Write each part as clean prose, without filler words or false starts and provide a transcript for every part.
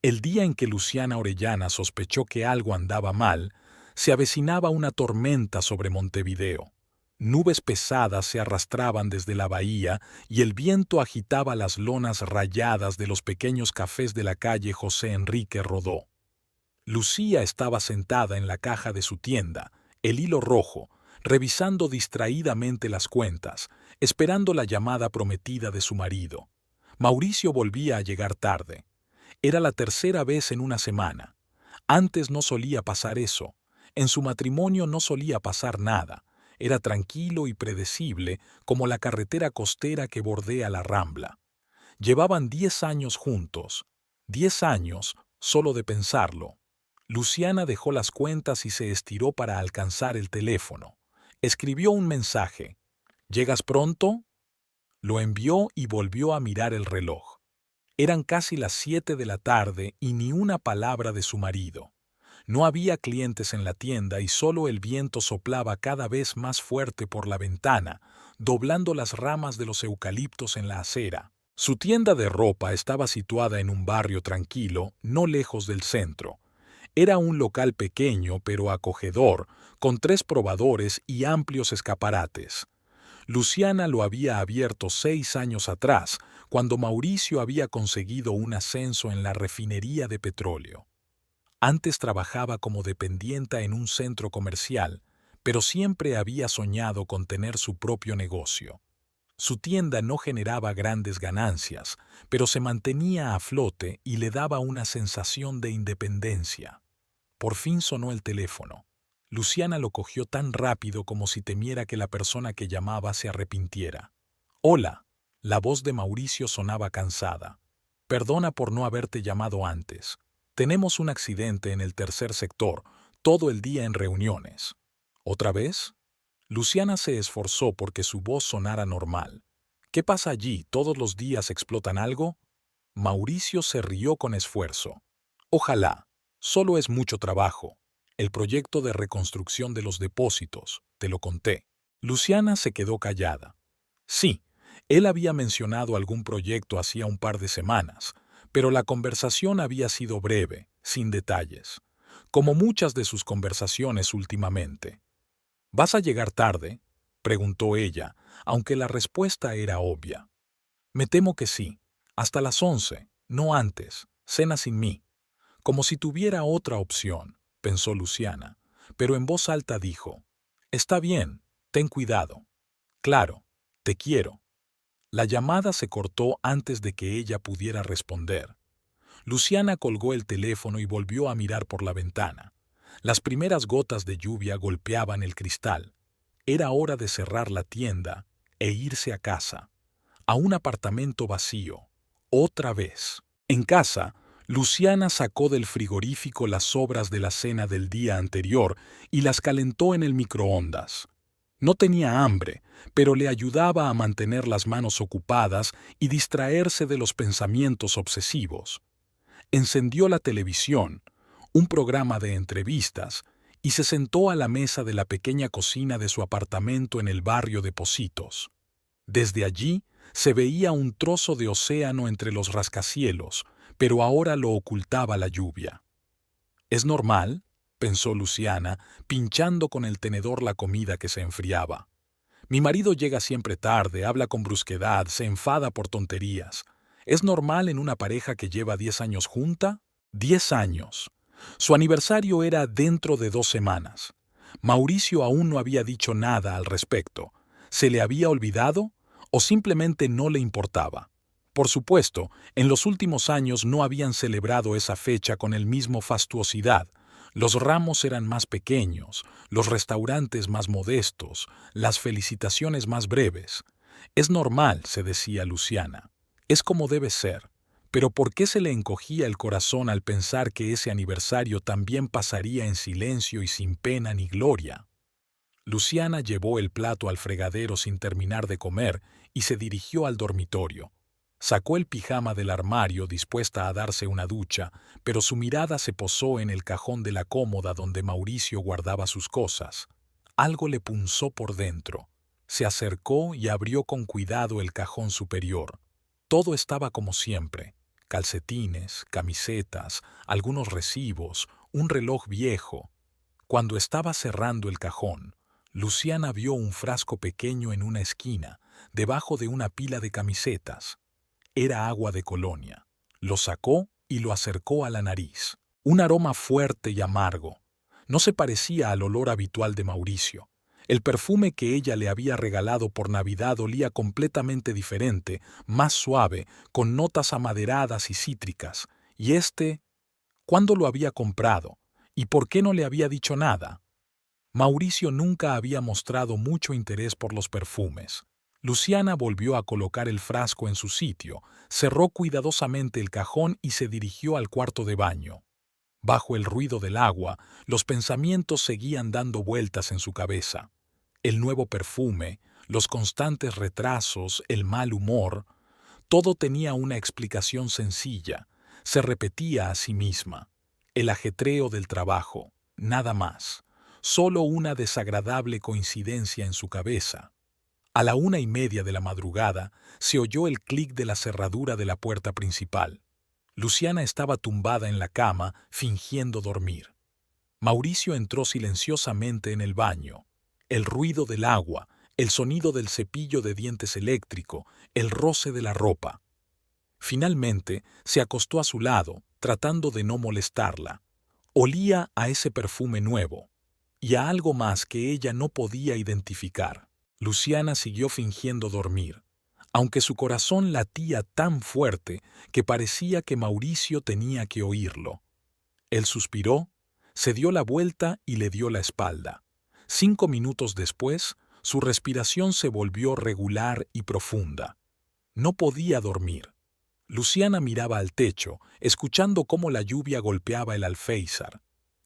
El día en que Luciana Orellana sospechó que algo andaba mal, se avecinaba una tormenta sobre Montevideo. Nubes pesadas se arrastraban desde la bahía y el viento agitaba las lonas rayadas de los pequeños cafés de la calle José Enrique Rodó. Lucía estaba sentada en la caja de su tienda, el hilo rojo, revisando distraídamente las cuentas, esperando la llamada prometida de su marido. Mauricio volvía a llegar tarde. Era la tercera vez en una semana. Antes no solía pasar eso. En su matrimonio no solía pasar nada. Era tranquilo y predecible como la carretera costera que bordea la Rambla. Llevaban 10 años juntos. 10 años, solo de pensarlo. Luciana dejó las cuentas y se estiró para alcanzar el teléfono. Escribió un mensaje. ¿Llegas pronto? Lo envió y volvió a mirar el reloj. Eran casi las 7 de la tarde y ni una palabra de su marido. No había clientes en la tienda y solo el viento soplaba cada vez más fuerte por la ventana, doblando las ramas de los eucaliptos en la acera. Su tienda de ropa estaba situada en un barrio tranquilo, no lejos del centro. Era un local pequeño pero acogedor, con 3 probadores y amplios escaparates. Luciana lo había abierto 6 años atrás, cuando Mauricio había conseguido un ascenso en la refinería de petróleo. Antes trabajaba como dependienta en un centro comercial, pero siempre había soñado con tener su propio negocio. Su tienda no generaba grandes ganancias, pero se mantenía a flote y le daba una sensación de independencia. Por fin sonó el teléfono. Luciana lo cogió tan rápido como si temiera que la persona que llamaba se arrepintiera. «Hola». La voz de Mauricio sonaba cansada. «Perdona por no haberte llamado antes. Tenemos un accidente en el tercer sector, todo el día en reuniones». ¿Otra vez? Luciana se esforzó porque su voz sonara normal. «¿Qué pasa allí? ¿Todos los días explotan algo?» Mauricio se rió con esfuerzo. «Ojalá. Solo es mucho trabajo. El proyecto de reconstrucción de los depósitos, te lo conté». Luciana se quedó callada. Sí, él había mencionado algún proyecto hacía un par de semanas, pero la conversación había sido breve, sin detalles, como muchas de sus conversaciones últimamente. «¿Vas a llegar tarde?», preguntó ella, aunque la respuesta era obvia. «Me temo que sí. Hasta las 11, no antes. Cena sin mí». Como si tuviera otra opción, pensó Luciana, pero en voz alta dijo: «Está bien, ten cuidado. Claro, te quiero». La llamada se cortó antes de que ella pudiera responder. Luciana colgó el teléfono y volvió a mirar por la ventana. Las primeras gotas de lluvia golpeaban el cristal. Era hora de cerrar la tienda e irse a casa, a un apartamento vacío, otra vez. En casa, Luciana sacó del frigorífico las sobras de la cena del día anterior y las calentó en el microondas. No tenía hambre, pero le ayudaba a mantener las manos ocupadas y distraerse de los pensamientos obsesivos. Encendió la televisión, un programa de entrevistas, y se sentó a la mesa de la pequeña cocina de su apartamento en el barrio de Pocitos. Desde allí se veía un trozo de océano entre los rascacielos, pero ahora lo ocultaba la lluvia. «¿Es normal?», pensó Luciana, pinchando con el tenedor la comida que se enfriaba. «Mi marido llega siempre tarde, habla con brusquedad, se enfada por tonterías. ¿Es normal en una pareja que lleva 10 años junta? 10 años. Su aniversario era dentro de 2 semanas. Mauricio aún no había dicho nada al respecto. ¿Se le había olvidado? ¿O simplemente no le importaba? Por supuesto, en los últimos años no habían celebrado esa fecha con el mismo fastuosidad. Los ramos eran más pequeños, los restaurantes más modestos, las felicitaciones más breves. «Es normal», se decía Luciana. «Es como debe ser». Pero ¿por qué se le encogía el corazón al pensar que ese aniversario también pasaría en silencio y sin pena ni gloria? Luciana llevó el plato al fregadero sin terminar de comer y se dirigió al dormitorio. Sacó el pijama del armario dispuesta a darse una ducha, pero su mirada se posó en el cajón de la cómoda donde Mauricio guardaba sus cosas. Algo le punzó por dentro. Se acercó y abrió con cuidado el cajón superior. Todo estaba como siempre: calcetines, camisetas, algunos recibos, un reloj viejo. Cuando estaba cerrando el cajón, Luciana vio un frasco pequeño en una esquina, debajo de una pila de camisetas. Era agua de colonia. Lo sacó y lo acercó a la nariz. Un aroma fuerte y amargo. No se parecía al olor habitual de Mauricio. El perfume que ella le había regalado por Navidad olía completamente diferente, más suave, con notas amaderadas y cítricas. Y ¿cuándo lo había comprado? ¿Y por qué no le había dicho nada? Mauricio nunca había mostrado mucho interés por los perfumes. Luciana volvió a colocar el frasco en su sitio, cerró cuidadosamente el cajón y se dirigió al cuarto de baño. Bajo el ruido del agua, los pensamientos seguían dando vueltas en su cabeza. El nuevo perfume, los constantes retrasos, el mal humor, todo tenía una explicación sencilla, se repetía a sí misma. El ajetreo del trabajo, nada más, solo una desagradable coincidencia en su cabeza. A la 1:30 de la madrugada se oyó el clic de la cerradura de la puerta principal. Luciana estaba tumbada en la cama, fingiendo dormir. Mauricio entró silenciosamente en el baño. El ruido del agua, el sonido del cepillo de dientes eléctrico, el roce de la ropa. Finalmente se acostó a su lado, tratando de no molestarla. Olía a ese perfume nuevo y a algo más que ella no podía identificar. Luciana siguió fingiendo dormir, aunque su corazón latía tan fuerte que parecía que Mauricio tenía que oírlo. Él suspiró, se dio la vuelta y le dio la espalda. 5 minutos después, su respiración se volvió regular y profunda. No podía dormir. Luciana miraba al techo, escuchando cómo la lluvia golpeaba el alféizar.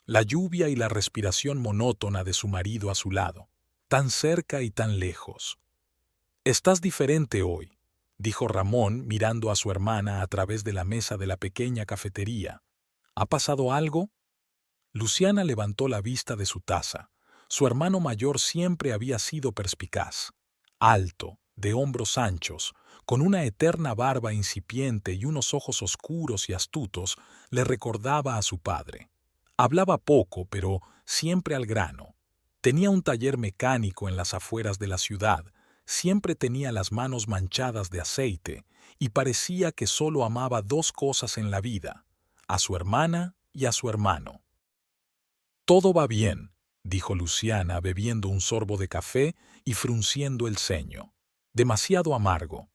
La lluvia y la respiración monótona de su marido a su lado, tan cerca y tan lejos. «Estás diferente hoy», dijo Ramón mirando a su hermana a través de la mesa de la pequeña cafetería. «¿Ha pasado algo?» Luciana levantó la vista de su taza. Su hermano mayor siempre había sido perspicaz. Alto, de hombros anchos, con una eterna barba incipiente y unos ojos oscuros y astutos, le recordaba a su padre. Hablaba poco, pero siempre al grano. Tenía un taller mecánico en las afueras de la ciudad, siempre tenía las manos manchadas de aceite y parecía que solo amaba 2 cosas en la vida, a su hermana y a su hermano. «Todo va bien», dijo Luciana bebiendo un sorbo de café y frunciendo el ceño. «Demasiado amargo.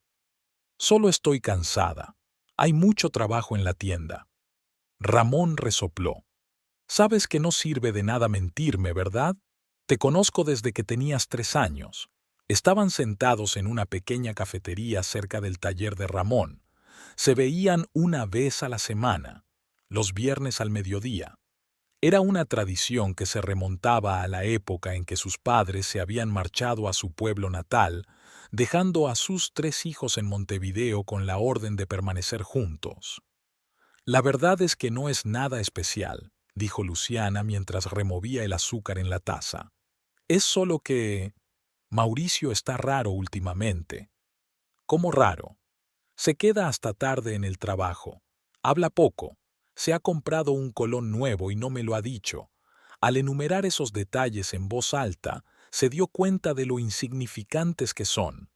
Solo estoy cansada. Hay mucho trabajo en la tienda». Ramón resopló. «Sabes que no sirve de nada mentirme, ¿verdad? Te conozco desde que tenías 3 años». Estaban sentados en una pequeña cafetería cerca del taller de Ramón. Se veían una vez a la semana, los viernes al mediodía. Era una tradición que se remontaba a la época en que sus padres se habían marchado a su pueblo natal, dejando a sus 3 hijos en Montevideo con la orden de permanecer juntos. «La verdad es que no es nada especial», dijo Luciana mientras removía el azúcar en la taza. «Es solo que Mauricio está raro últimamente». «¿Cómo raro?» «Se queda hasta tarde en el trabajo. Habla poco. Se ha comprado un colón nuevo y no me lo ha dicho». Al enumerar esos detalles en voz alta, se dio cuenta de lo insignificantes que son.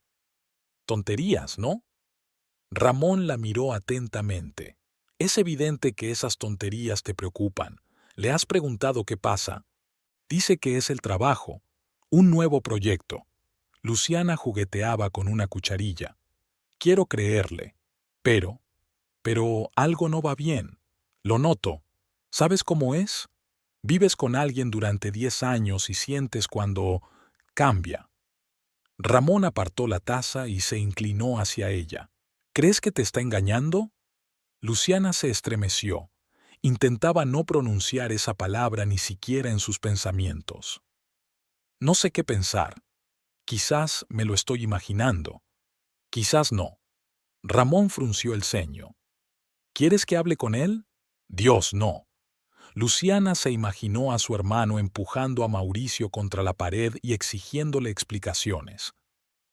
«Tonterías, ¿no?» Ramón la miró atentamente. «Es evidente que esas tonterías te preocupan. ¿Le has preguntado qué pasa?» «Dice que es el trabajo. Un nuevo proyecto». Luciana jugueteaba con una cucharilla. «Quiero creerle. Pero algo no va bien. Lo noto. ¿Sabes cómo es? Vives con alguien durante 10 años y sientes cuando cambia». Ramón apartó la taza y se inclinó hacia ella. «¿Crees que te está engañando?» Luciana se estremeció. Intentaba no pronunciar esa palabra ni siquiera en sus pensamientos. «No sé qué pensar. Quizás me lo estoy imaginando. Quizás no». Ramón frunció el ceño. «¿Quieres que hable con él?» «Dios, no». Luciana se imaginó a su hermano empujando a Mauricio contra la pared y exigiéndole explicaciones.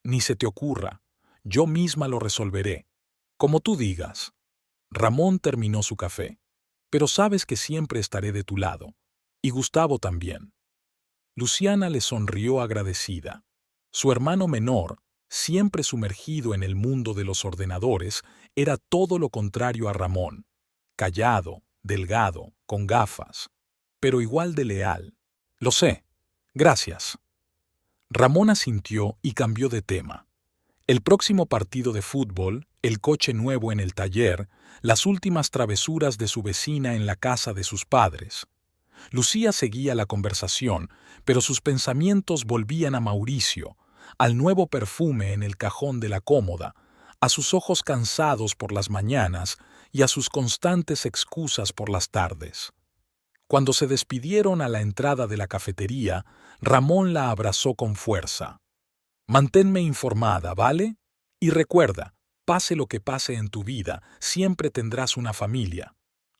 «Ni se te ocurra. Yo misma lo resolveré. Como tú digas». Ramón terminó su café. Pero sabes que siempre estaré de tu lado. Y Gustavo también. Luciana le sonrió agradecida. Su hermano menor, siempre sumergido en el mundo de los ordenadores, era todo lo contrario a Ramón. Callado, delgado, con gafas, pero igual de leal. Lo sé. Gracias. Ramón asintió y cambió de tema. El próximo partido de fútbol, el coche nuevo en el taller, las últimas travesuras de su vecina en la casa de sus padres. Lucía seguía la conversación, pero sus pensamientos volvían a Mauricio, al nuevo perfume en el cajón de la cómoda, a sus ojos cansados por las mañanas y a sus constantes excusas por las tardes. Cuando se despidieron a la entrada de la cafetería, Ramón la abrazó con fuerza. Manténme informada, ¿vale? Y recuerda, pase lo que pase en tu vida, siempre tendrás una familia.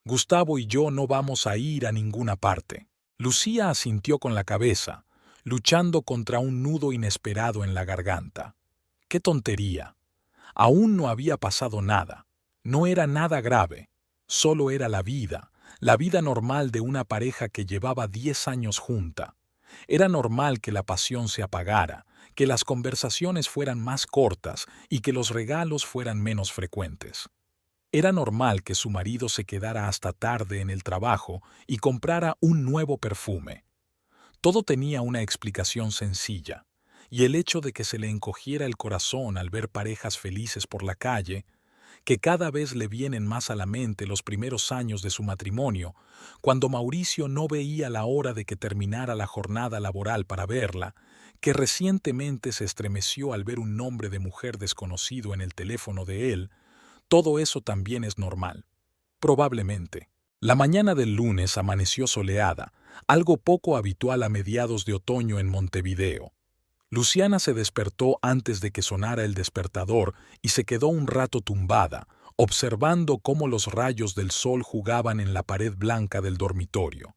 Gustavo y yo no vamos a ir a ninguna parte. Lucía asintió con la cabeza, luchando contra un nudo inesperado en la garganta. ¡Qué tontería! Aún no había pasado nada. No era nada grave. Solo era la vida normal de una pareja que llevaba 10 años junta. Era normal que la pasión se apagara, que las conversaciones fueran más cortas y que los regalos fueran menos frecuentes. Era normal que su marido se quedara hasta tarde en el trabajo y comprara un nuevo perfume. Todo tenía una explicación sencilla, y el hecho de que se le encogiera el corazón al ver parejas felices por la calle, que cada vez le vienen más a la mente los primeros años de su matrimonio, cuando Mauricio no veía la hora de que terminara la jornada laboral para verla, que recientemente se estremeció al ver un nombre de mujer desconocido en el teléfono de él. Todo eso también es normal. Probablemente. La mañana del lunes amaneció soleada, algo poco habitual a mediados de otoño en Montevideo. Luciana se despertó antes de que sonara el despertador y se quedó un rato tumbada, observando cómo los rayos del sol jugaban en la pared blanca del dormitorio.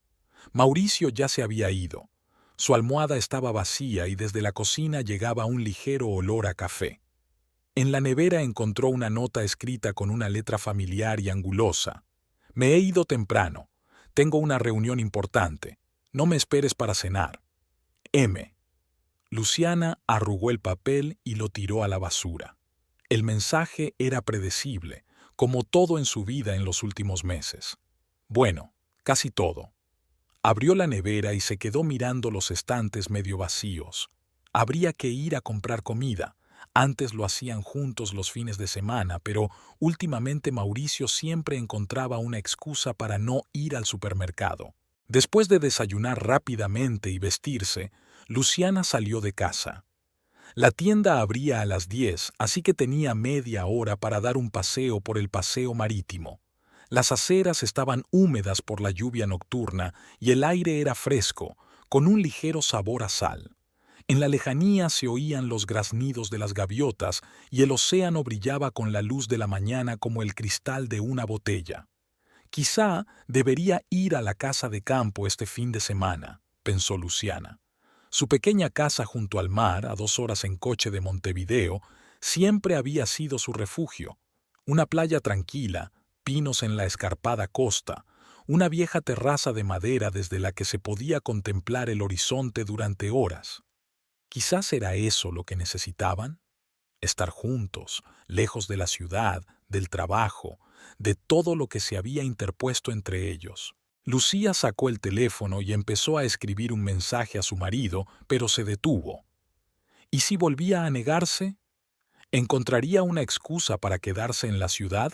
Mauricio ya se había ido. Su almohada estaba vacía y desde la cocina llegaba un ligero olor a café. En la nevera encontró una nota escrita con una letra familiar y angulosa. Me he ido temprano. Tengo una reunión importante. No me esperes para cenar. M. Luciana arrugó el papel y lo tiró a la basura. El mensaje era predecible, como todo en su vida en los últimos meses. Bueno, casi todo. Abrió la nevera y se quedó mirando los estantes medio vacíos. Habría que ir a comprar comida. Antes lo hacían juntos los fines de semana, pero últimamente Mauricio siempre encontraba una excusa para no ir al supermercado. Después de desayunar rápidamente y vestirse, Luciana salió de casa. La tienda abría a las 10, así que tenía media hora para dar un paseo por el paseo marítimo. Las aceras estaban húmedas por la lluvia nocturna y el aire era fresco, con un ligero sabor a sal. En la lejanía se oían los graznidos de las gaviotas y el océano brillaba con la luz de la mañana como el cristal de una botella. Quizá debería ir a la casa de campo este fin de semana, pensó Luciana. Su pequeña casa junto al mar, a 2 horas en coche de Montevideo, siempre había sido su refugio. Una playa tranquila, pinos en la escarpada costa, una vieja terraza de madera desde la que se podía contemplar el horizonte durante horas. Quizás era eso lo que necesitaban, estar juntos, lejos de la ciudad, del trabajo, de todo lo que se había interpuesto entre ellos. Lucía sacó el teléfono y empezó a escribir un mensaje a su marido, pero se detuvo. ¿Y si volvía a negarse? ¿Encontraría una excusa para quedarse en la ciudad?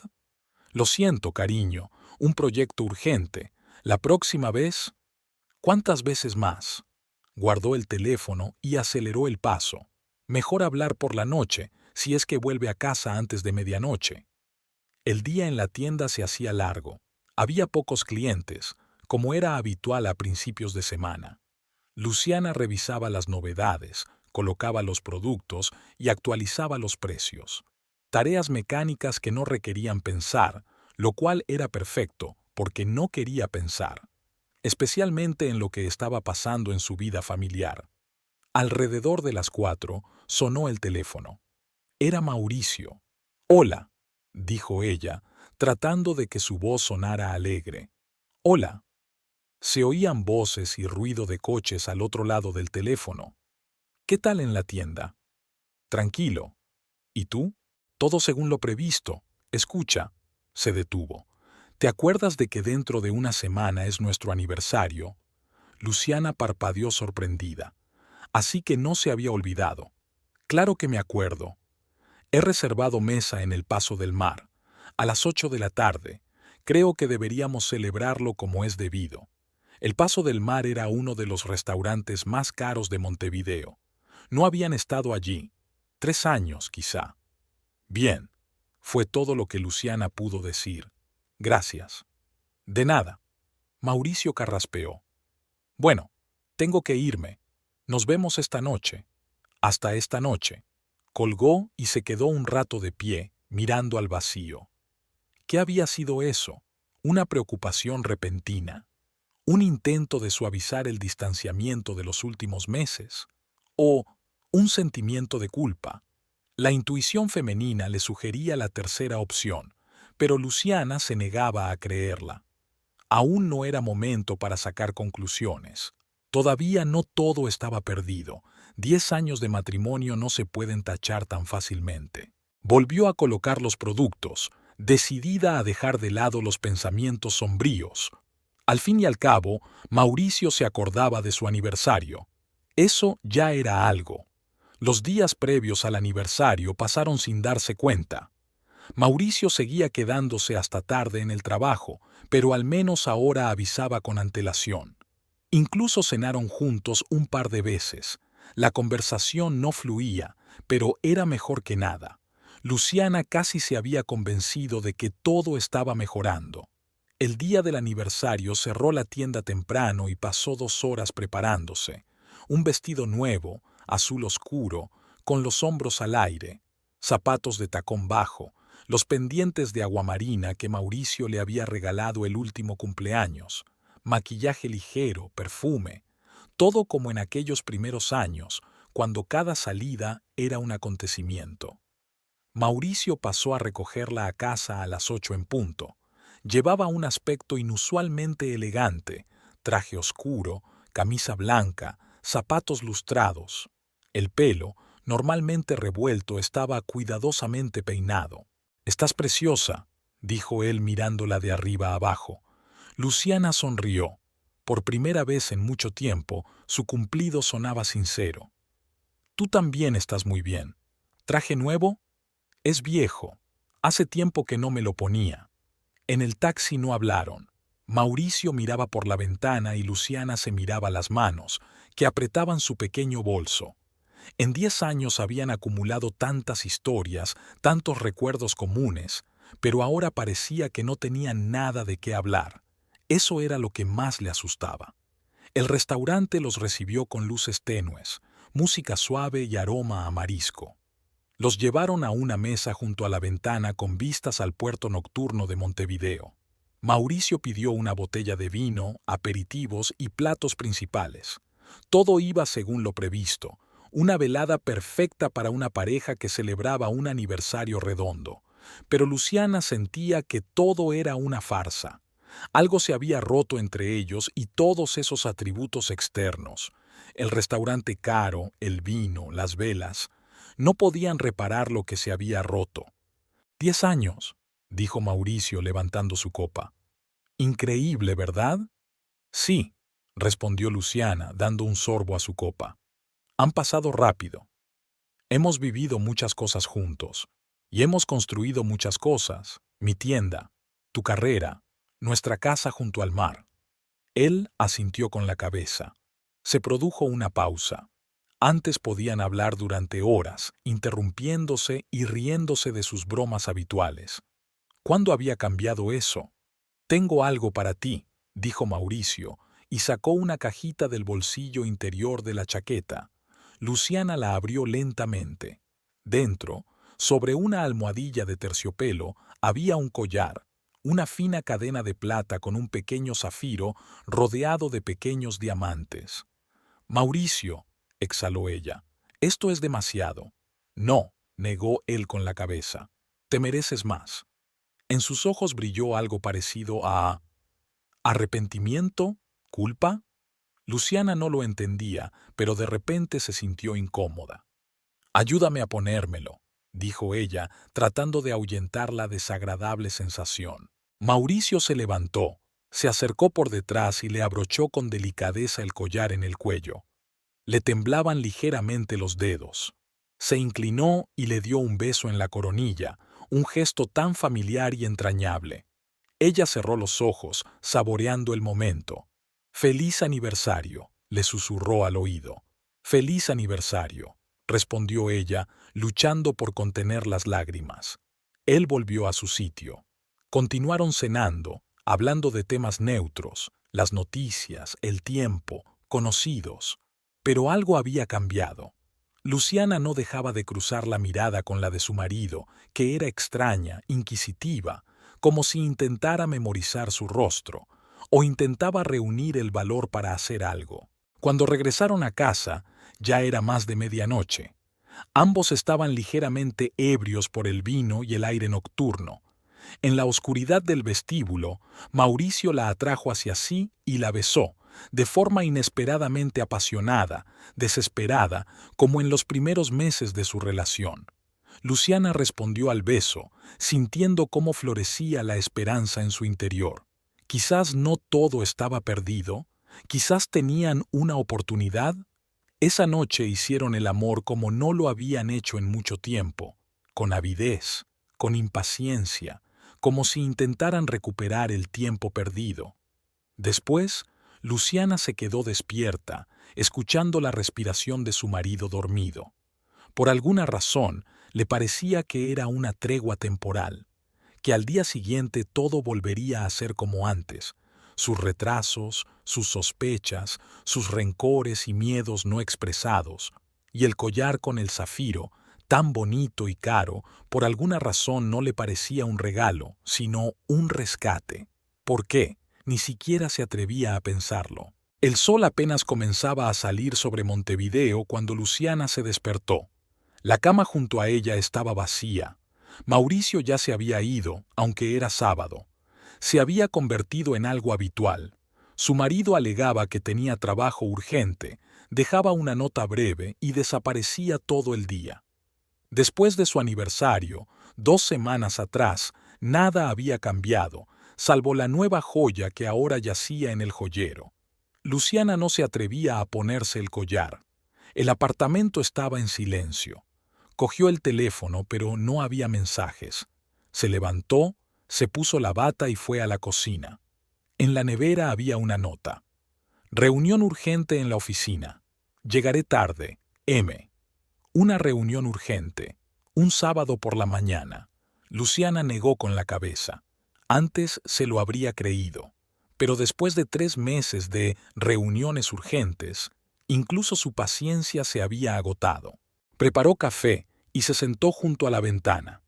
Lo siento, cariño, un proyecto urgente. La próxima vez... ¿Cuántas veces más? Guardó el teléfono y aceleró el paso. Mejor hablar por la noche, si es que vuelve a casa antes de medianoche. El día en la tienda se hacía largo. Había pocos clientes, como era habitual a principios de semana. Luciana revisaba las novedades, colocaba los productos y actualizaba los precios. Tareas mecánicas que no requerían pensar, lo cual era perfecto porque no quería pensar, especialmente en lo que estaba pasando en su vida familiar. Alrededor de las 4 sonó el teléfono. Era Mauricio. «Hola», dijo ella, tratando de que su voz sonara alegre. «Hola». Se oían voces y ruido de coches al otro lado del teléfono. «¿Qué tal en la tienda?» «Tranquilo». «¿Y tú?» «Todo según lo previsto. Escucha». Se detuvo. «¿Te acuerdas de que dentro de una semana es nuestro aniversario?» Luciana parpadeó sorprendida. Así que no se había olvidado. «Claro que me acuerdo. He reservado mesa en el Paso del Mar. A las 8 de la tarde. Creo que deberíamos celebrarlo como es debido». El Paso del Mar era uno de los restaurantes más caros de Montevideo. No habían estado allí. 3 años, quizá. «Bien», fue todo lo que Luciana pudo decir. «Gracias». «De nada». Mauricio carraspeó. «Bueno, tengo que irme. Nos vemos esta noche». «Hasta esta noche». Colgó y se quedó un rato de pie, mirando al vacío. ¿Qué había sido eso? Una preocupación repentina. ¿Un intento de suavizar el distanciamiento de los últimos meses? ¿O un sentimiento de culpa? La intuición femenina le sugería la tercera opción, pero Luciana se negaba a creerla. Aún no era momento para sacar conclusiones. Todavía no todo estaba perdido. 10 años de matrimonio no se pueden tachar tan fácilmente. Volvió a colocar los productos, decidida a dejar de lado los pensamientos sombríos. Al fin y al cabo, Mauricio se acordaba de su aniversario. Eso ya era algo. Los días previos al aniversario pasaron sin darse cuenta. Mauricio seguía quedándose hasta tarde en el trabajo, pero al menos ahora avisaba con antelación. Incluso cenaron juntos un par de veces. La conversación no fluía, pero era mejor que nada. Luciana casi se había convencido de que todo estaba mejorando. El día del aniversario cerró la tienda temprano y pasó 2 horas preparándose. Un vestido nuevo, azul oscuro, con los hombros al aire, zapatos de tacón bajo, los pendientes de aguamarina que Mauricio le había regalado el último cumpleaños, maquillaje ligero, perfume, todo como en aquellos primeros años, cuando cada salida era un acontecimiento. Mauricio pasó a recogerla a casa a las 8 en punto. Llevaba un aspecto inusualmente elegante, traje oscuro, camisa blanca, zapatos lustrados. El pelo, normalmente revuelto, estaba cuidadosamente peinado. «Estás preciosa», dijo él mirándola de arriba abajo. Luciana sonrió. Por primera vez en mucho tiempo, su cumplido sonaba sincero. «Tú también estás muy bien. ¿Traje nuevo?» «Es viejo. Hace tiempo que no me lo ponía». En el taxi no hablaron. Mauricio miraba por la ventana y Luciana se miraba las manos, que apretaban su pequeño bolso. En 10 años habían acumulado tantas historias, tantos recuerdos comunes, pero ahora parecía que no tenían nada de qué hablar. Eso era lo que más le asustaba. El restaurante los recibió con luces tenues, música suave y aroma a marisco. Los llevaron a una mesa junto a la ventana con vistas al puerto nocturno de Montevideo. Mauricio pidió una botella de vino, aperitivos y platos principales. Todo iba según lo previsto, una velada perfecta para una pareja que celebraba un aniversario redondo. Pero Luciana sentía que todo era una farsa. Algo se había roto entre ellos y todos esos atributos externos. El restaurante caro, el vino, las velas, no podían reparar lo que se había roto. 10 años, dijo Mauricio levantando su copa. Increíble, ¿verdad? Sí, respondió Luciana, dando un sorbo a su copa. Han pasado rápido. Hemos vivido muchas cosas juntos. Y hemos construido muchas cosas. Mi tienda, tu carrera, nuestra casa junto al mar. Él asintió con la cabeza. Se produjo una pausa. Antes podían hablar durante horas, interrumpiéndose y riéndose de sus bromas habituales. ¿Cuándo había cambiado eso? «Tengo algo para ti», dijo Mauricio, y sacó una cajita del bolsillo interior de la chaqueta. Luciana la abrió lentamente. Dentro, sobre una almohadilla de terciopelo, había un collar, una fina cadena de plata con un pequeño zafiro rodeado de pequeños diamantes. «Mauricio», exhaló ella, «esto es demasiado». «No», negó él con la cabeza. «Te mereces más». En sus ojos brilló algo parecido a arrepentimiento, culpa. Luciana no lo entendía, pero de repente se sintió incómoda. «Ayúdame a ponérmelo», dijo ella, tratando de ahuyentar la desagradable sensación. Mauricio se levantó, se acercó por detrás y le abrochó con delicadeza el collar en el cuello. Le temblaban ligeramente los dedos. Se inclinó y le dio un beso en la coronilla, un gesto tan familiar y entrañable. Ella cerró los ojos, saboreando el momento. «Feliz aniversario», le susurró al oído. «Feliz aniversario», respondió ella, luchando por contener las lágrimas. Él volvió a su sitio. Continuaron cenando, hablando de temas neutros, las noticias, el tiempo, conocidos. Pero algo había cambiado. Luciana no dejaba de cruzar la mirada con la de su marido, que era extraña, inquisitiva, como si intentara memorizar su rostro, o intentaba reunir el valor para hacer algo. Cuando regresaron a casa, ya era más de medianoche. Ambos estaban ligeramente ebrios por el vino y el aire nocturno. En la oscuridad del vestíbulo, Mauricio la atrajo hacia sí y la besó, de forma inesperadamente apasionada, desesperada, como en los primeros meses de su relación. Luciana respondió al beso, sintiendo cómo florecía la esperanza en su interior. Quizás no todo estaba perdido, quizás tenían una oportunidad. Esa noche hicieron el amor como no lo habían hecho en mucho tiempo, con avidez, con impaciencia, como si intentaran recuperar el tiempo perdido. Después, Luciana se quedó despierta, escuchando la respiración de su marido dormido. Por alguna razón, le parecía que era una tregua temporal, que al día siguiente todo volvería a ser como antes, sus retrasos, sus sospechas, sus rencores y miedos no expresados, y el collar con el zafiro, tan bonito y caro, por alguna razón no le parecía un regalo, sino un rescate. ¿Por qué? Ni siquiera se atrevía a pensarlo. El sol apenas comenzaba a salir sobre Montevideo cuando Luciana se despertó. La cama junto a ella estaba vacía. Mauricio ya se había ido, aunque era sábado. Se había convertido en algo habitual. Su marido alegaba que tenía trabajo urgente, dejaba una nota breve y desaparecía todo el día. Después de su aniversario, 2 semanas atrás, nada había cambiado, salvo la nueva joya que ahora yacía en el joyero. Luciana no se atrevía a ponerse el collar. El apartamento estaba en silencio. Cogió el teléfono, pero no había mensajes. Se levantó, se puso la bata y fue a la cocina. En la nevera había una nota. Reunión urgente en la oficina. Llegaré tarde. M. Una reunión urgente. Un sábado por la mañana. Luciana negó con la cabeza. Antes se lo habría creído. Pero después de 3 meses de reuniones urgentes, incluso su paciencia se había agotado. Preparó café y se sentó junto a la ventana.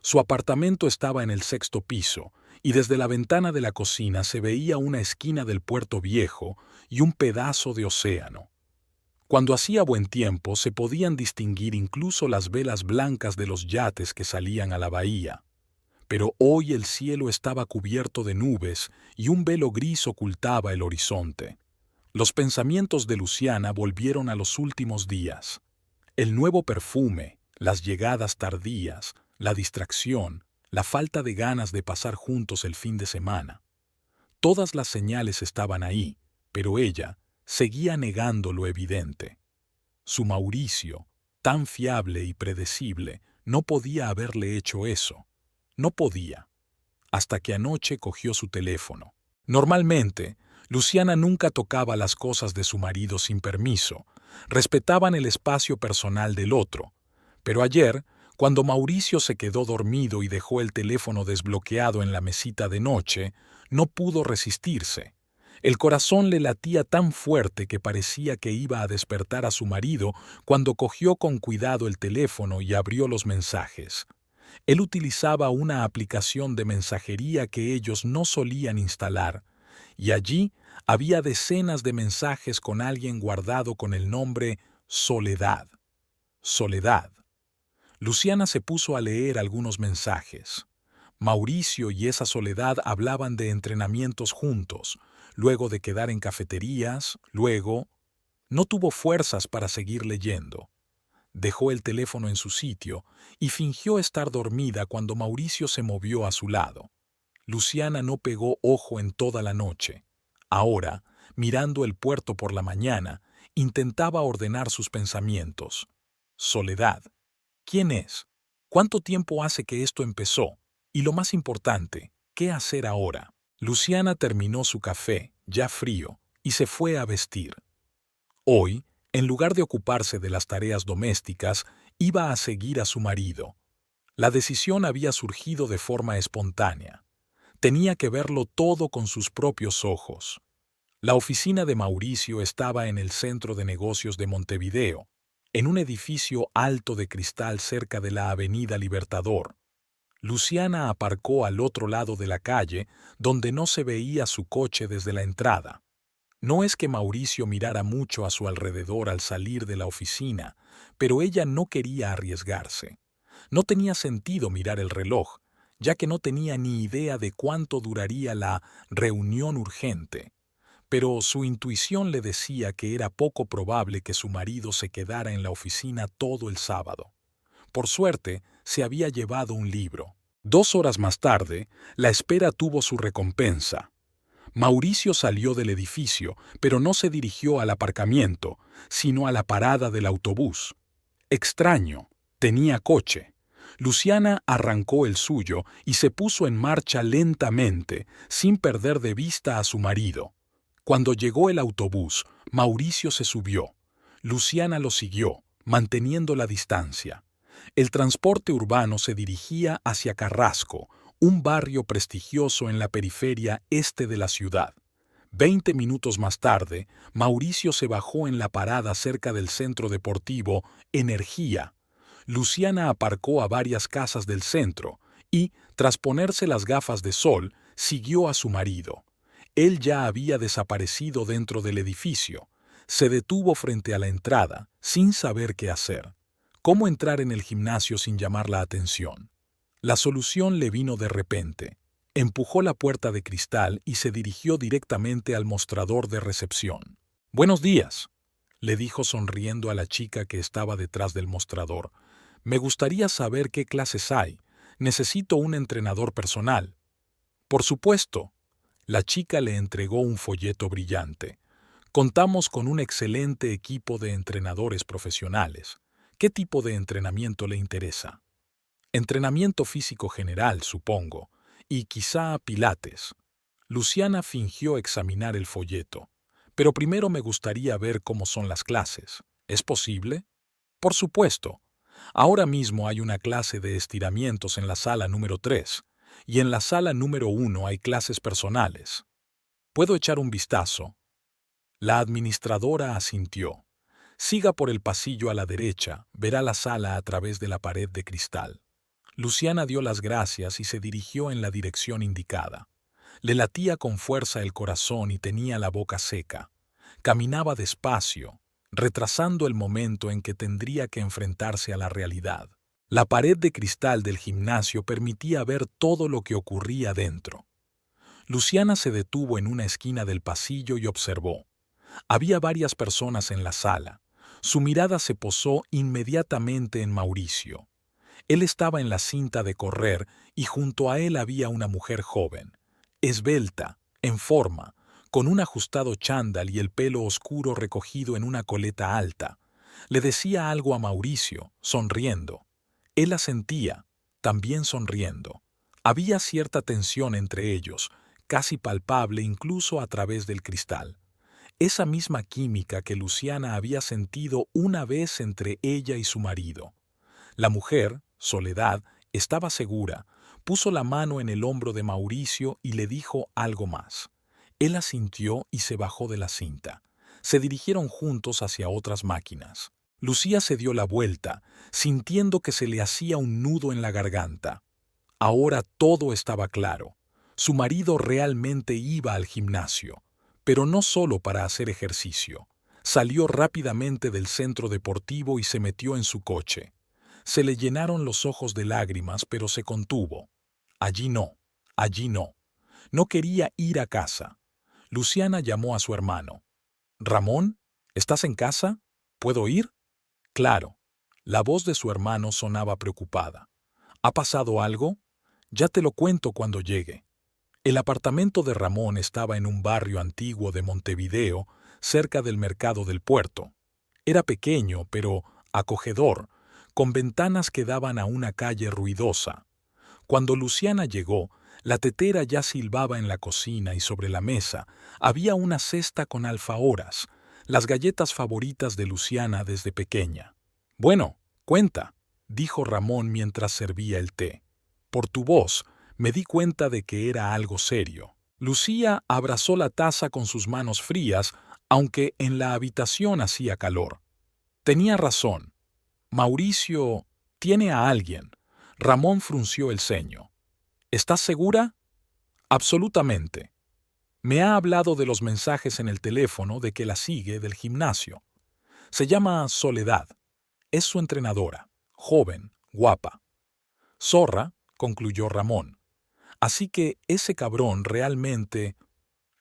Su apartamento estaba en el 6º piso, y desde la ventana de la cocina se veía una esquina del puerto viejo y un pedazo de océano. Cuando hacía buen tiempo se podían distinguir incluso las velas blancas de los yates que salían a la bahía. Pero hoy el cielo estaba cubierto de nubes y un velo gris ocultaba el horizonte. Los pensamientos de Luciana volvieron a los últimos días. El nuevo perfume, las llegadas tardías, la distracción, la falta de ganas de pasar juntos el fin de semana. Todas las señales estaban ahí, pero ella seguía negando lo evidente. Su Mauricio, tan fiable y predecible, no podía haberle hecho eso. No podía. Hasta que anoche cogió su teléfono. Normalmente, Luciana nunca tocaba las cosas de su marido sin permiso. Respetaban el espacio personal del otro. Pero ayer, cuando Mauricio se quedó dormido y dejó el teléfono desbloqueado en la mesita de noche, no pudo resistirse. El corazón le latía tan fuerte que parecía que iba a despertar a su marido cuando cogió con cuidado el teléfono y abrió los mensajes. Él utilizaba una aplicación de mensajería que ellos no solían instalar, y allí había decenas de mensajes con alguien guardado con el nombre Soledad. Soledad. Luciana se puso a leer algunos mensajes. Mauricio y esa Soledad hablaban de entrenamientos juntos, luego de quedar en cafeterías, luego... No tuvo fuerzas para seguir leyendo. Dejó el teléfono en su sitio y fingió estar dormida cuando Mauricio se movió a su lado. Luciana no pegó ojo en toda la noche. Ahora, mirando el puerto por la mañana, intentaba ordenar sus pensamientos. Soledad. ¿Quién es? ¿Cuánto tiempo hace que esto empezó? Y lo más importante, ¿qué hacer ahora? Luciana terminó su café, ya frío, y se fue a vestir. Hoy, en lugar de ocuparse de las tareas domésticas, iba a seguir a su marido. La decisión había surgido de forma espontánea. Tenía que verlo todo con sus propios ojos. La oficina de Mauricio estaba en el centro de negocios de Montevideo, en un edificio alto de cristal cerca de la Avenida Libertador. Luciana aparcó al otro lado de la calle, donde no se veía su coche desde la entrada. No es que Mauricio mirara mucho a su alrededor al salir de la oficina, pero ella no quería arriesgarse. No tenía sentido mirar el reloj, ya que no tenía ni idea de cuánto duraría la reunión urgente. Pero su intuición le decía que era poco probable que su marido se quedara en la oficina todo el sábado. Por suerte, se había llevado un libro. 2 horas más tarde, la espera tuvo su recompensa. Mauricio salió del edificio, pero no se dirigió al aparcamiento, sino a la parada del autobús. Extraño, tenía coche. Luciana arrancó el suyo y se puso en marcha lentamente, sin perder de vista a su marido. Cuando llegó el autobús, Mauricio se subió. Luciana lo siguió, manteniendo la distancia. El transporte urbano se dirigía hacia Carrasco, un barrio prestigioso en la periferia este de la ciudad. 20 minutos más tarde, Mauricio se bajó en la parada cerca del centro deportivo Energía. Luciana aparcó a varias casas del centro y, tras ponerse las gafas de sol, siguió a su marido. Él ya había desaparecido dentro del edificio. Se detuvo frente a la entrada, sin saber qué hacer. ¿Cómo entrar en el gimnasio sin llamar la atención? La solución le vino de repente. Empujó la puerta de cristal y se dirigió directamente al mostrador de recepción. «Buenos días», le dijo sonriendo a la chica que estaba detrás del mostrador. «Me gustaría saber qué clases hay. Necesito un entrenador personal». «Por supuesto». La chica le entregó un folleto brillante. «Contamos con un excelente equipo de entrenadores profesionales. ¿Qué tipo de entrenamiento le interesa?» «Entrenamiento físico general, supongo, y quizá pilates». Luciana fingió examinar el folleto. «Pero primero me gustaría ver cómo son las clases. ¿Es posible?» «Por supuesto. Ahora mismo hay una clase de estiramientos en la sala número 3, y en la sala número 1 hay clases personales. ¿Puedo echar un vistazo?» La administradora asintió. «Siga por el pasillo a la derecha, verá la sala a través de la pared de cristal». Luciana dio las gracias y se dirigió en la dirección indicada. Le latía con fuerza el corazón y tenía la boca seca. Caminaba despacio, retrasando el momento en que tendría que enfrentarse a la realidad. La pared de cristal del gimnasio permitía ver todo lo que ocurría dentro. Luciana se detuvo en una esquina del pasillo y observó. Había varias personas en la sala. Su mirada se posó inmediatamente en Mauricio. Él estaba en la cinta de correr y junto a él había una mujer joven, esbelta, en forma, con un ajustado chándal y el pelo oscuro recogido en una coleta alta. Le decía algo a Mauricio, sonriendo. Él asentía, también sonriendo. Había cierta tensión entre ellos, casi palpable incluso a través del cristal. Esa misma química que Luciana había sentido una vez entre ella y su marido. La mujer, Soledad, estaba segura, puso la mano en el hombro de Mauricio y le dijo algo más. Él asintió y se bajó de la cinta. Se dirigieron juntos hacia otras máquinas. Lucía se dio la vuelta, sintiendo que se le hacía un nudo en la garganta. Ahora todo estaba claro. Su marido realmente iba al gimnasio, pero no solo para hacer ejercicio. Salió rápidamente del centro deportivo y se metió en su coche. Se le llenaron los ojos de lágrimas, pero se contuvo. Allí no, allí no. No quería ir a casa. Luciana llamó a su hermano. «Ramón, ¿estás en casa? ¿Puedo ir?» Claro. La voz de su hermano sonaba preocupada. ¿Ha pasado algo? Ya te lo cuento cuando llegue. El apartamento de Ramón estaba en un barrio antiguo de Montevideo, cerca del mercado del puerto. Era pequeño, pero acogedor, con ventanas que daban a una calle ruidosa. Cuando Luciana llegó, la tetera ya silbaba en la cocina y sobre la mesa había una cesta con alfahóras, las galletas favoritas de Luciana desde pequeña. «Bueno, cuenta», dijo Ramón mientras servía el té. «Por tu voz, me di cuenta de que era algo serio». Lucía abrazó la taza con sus manos frías, aunque en la habitación hacía calor. Tenía razón. Mauricio tiene a alguien. Ramón frunció el ceño. ¿Estás segura? Absolutamente. Me ha hablado de los mensajes en el teléfono de que la sigue del gimnasio. Se llama Soledad. Es su entrenadora. Joven, guapa. Zorra, concluyó Ramón. Así que ese cabrón realmente...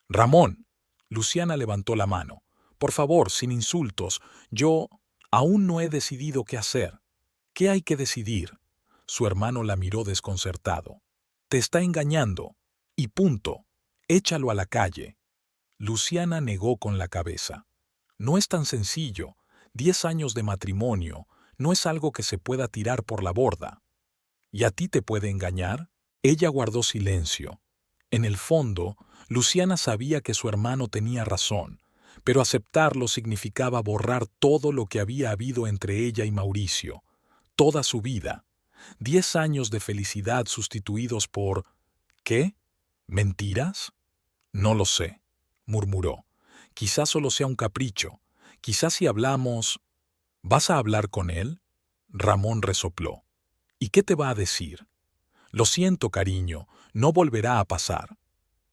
Ramón. Luciana levantó la mano. Por favor, sin insultos. Yo aún no he decidido qué hacer. ¿Qué hay que decidir? Su hermano la miró desconcertado. Te está engañando. Y punto. Échalo a la calle. Luciana negó con la cabeza. No es tan sencillo. 10 años de matrimonio no es algo que se pueda tirar por la borda. ¿Y a ti te puede engañar? Ella guardó silencio. En el fondo, Luciana sabía que su hermano tenía razón, pero aceptarlo significaba borrar todo lo que había habido entre ella y Mauricio, toda su vida. 10 años de felicidad sustituidos por... ¿qué? ¿Mentiras? No lo sé, murmuró. Quizás solo sea un capricho. Quizás si hablamos... ¿Vas a hablar con él? Ramón resopló. ¿Y qué te va a decir? Lo siento, cariño, no volverá a pasar.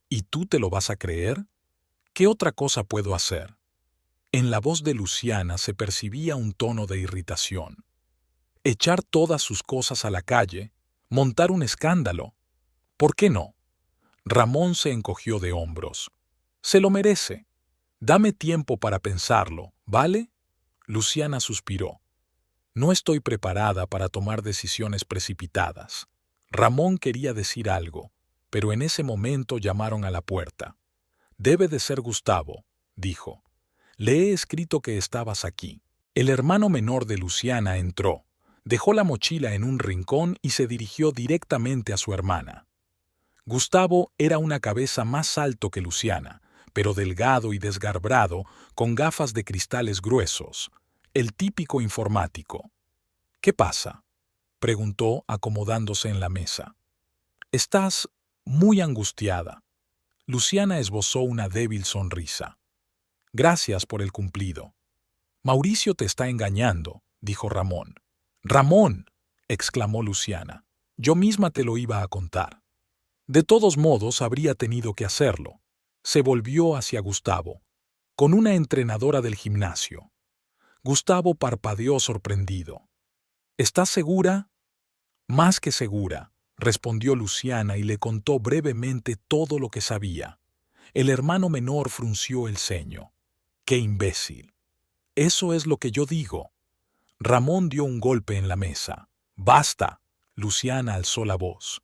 ¿Y tú te lo vas a creer? ¿Qué otra cosa puedo hacer? En la voz de Luciana se percibía un tono de irritación. Echar todas sus cosas a la calle, montar un escándalo. ¿Por qué no? Ramón se encogió de hombros. Se lo merece. Dame tiempo para pensarlo, ¿vale? Luciana suspiró. No estoy preparada para tomar decisiones precipitadas. Ramón quería decir algo, pero en ese momento llamaron a la puerta. Debe de ser Gustavo, dijo. Le he escrito que estabas aquí. El hermano menor de Luciana entró, dejó la mochila en un rincón y se dirigió directamente a su hermana. Gustavo era una cabeza más alto que Luciana, pero delgado y desgarbrado, con gafas de cristales gruesos, el típico informático. ¿Qué pasa?, preguntó acomodándose en la mesa. Estás muy angustiada. Luciana esbozó una débil sonrisa. Gracias por el cumplido. Mauricio te está engañando, dijo Ramón. ¡Ramón!, exclamó Luciana. Yo misma te lo iba a contar. De todos modos, habría tenido que hacerlo. Se volvió hacia Gustavo, con una entrenadora del gimnasio. Gustavo parpadeó sorprendido. ¿Estás segura? Más que segura, respondió Luciana y le contó brevemente todo lo que sabía. El hermano menor frunció el ceño. ¡Qué imbécil! Eso es lo que yo digo. Ramón dio un golpe en la mesa. ¡Basta! Luciana alzó la voz.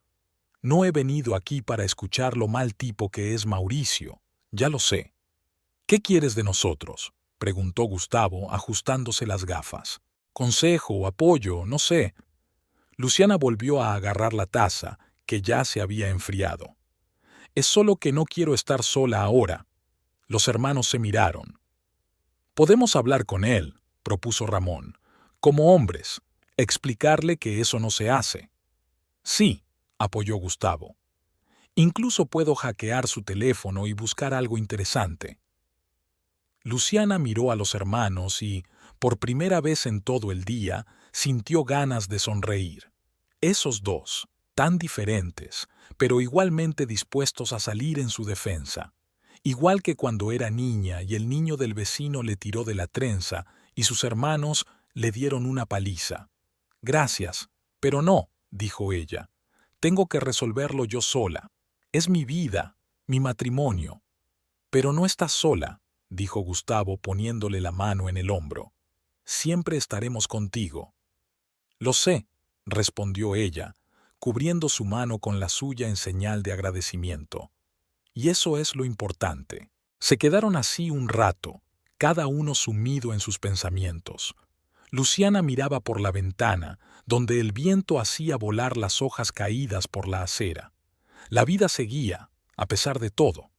No he venido aquí para escuchar lo mal tipo que es Mauricio. Ya lo sé. ¿Qué quieres de nosotros?, preguntó Gustavo, ajustándose las gafas. Consejo, apoyo, no sé. Luciana volvió a agarrar la taza, que ya se había enfriado. Es solo que no quiero estar sola ahora. Los hermanos se miraron. Podemos hablar con él, propuso Ramón. Como hombres, explicarle que eso no se hace. Sí, apoyó Gustavo. Incluso puedo hackear su teléfono y buscar algo interesante. Luciana miró a los hermanos y, por primera vez en todo el día, sintió ganas de sonreír. Esos dos, tan diferentes, pero igualmente dispuestos a salir en su defensa. Igual que cuando era niña y el niño del vecino le tiró de la trenza y sus hermanos le dieron una paliza. Gracias, pero no, dijo ella. Tengo que resolverlo yo sola. Es mi vida, mi matrimonio. Pero no estás sola, dijo Gustavo poniéndole la mano en el hombro. Siempre estaremos contigo. Lo sé, respondió ella, cubriendo su mano con la suya en señal de agradecimiento. Y eso es lo importante. Se quedaron así un rato, cada uno sumido en sus pensamientos. Luciana miraba por la ventana, donde el viento hacía volar las hojas caídas por la acera. La vida seguía, a pesar de todo.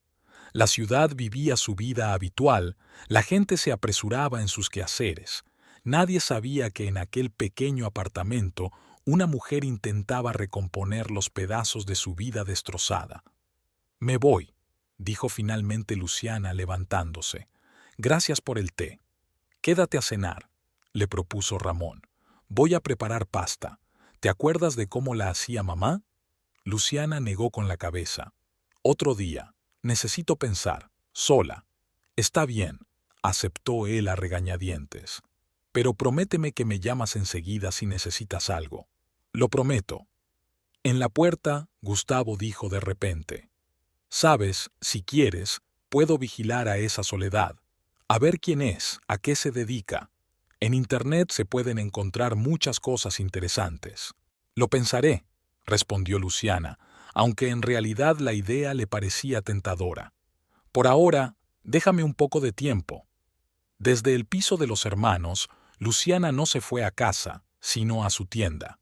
La ciudad vivía su vida habitual, la gente se apresuraba en sus quehaceres. Nadie sabía que en aquel pequeño apartamento una mujer intentaba recomponer los pedazos de su vida destrozada. «Me voy», dijo finalmente Luciana levantándose. «Gracias por el té. Quédate a cenar», le propuso Ramón. «Voy a preparar pasta. ¿Te acuerdas de cómo la hacía mamá?» Luciana negó con la cabeza. «Otro día. Necesito pensar. Sola». «Está bien», aceptó él a regañadientes. «Pero prométeme que me llamas enseguida si necesitas algo». «Lo prometo». En la puerta, Gustavo dijo de repente: «Sabes, si quieres, puedo vigilar a esa Soledad. A ver quién es, a qué se dedica. En Internet se pueden encontrar muchas cosas interesantes». «Lo pensaré», respondió Luciana, aunque en realidad la idea le parecía tentadora. «Por ahora, déjame un poco de tiempo». Desde el piso de los hermanos, Luciana no se fue a casa, sino a su tienda.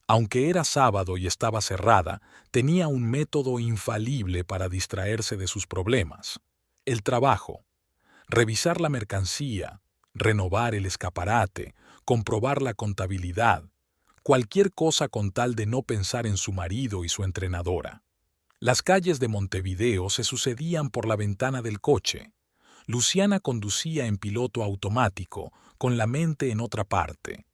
Aunque era sábado y estaba cerrada, tenía un método infalible para distraerse de sus problemas: el trabajo. Revisar la mercancía, renovar el escaparate, comprobar la contabilidad, cualquier cosa con tal de no pensar en su marido y su entrenadora. Las calles de Montevideo se sucedían por la ventana del coche. Luciana conducía en piloto automático, con la mente en otra parte.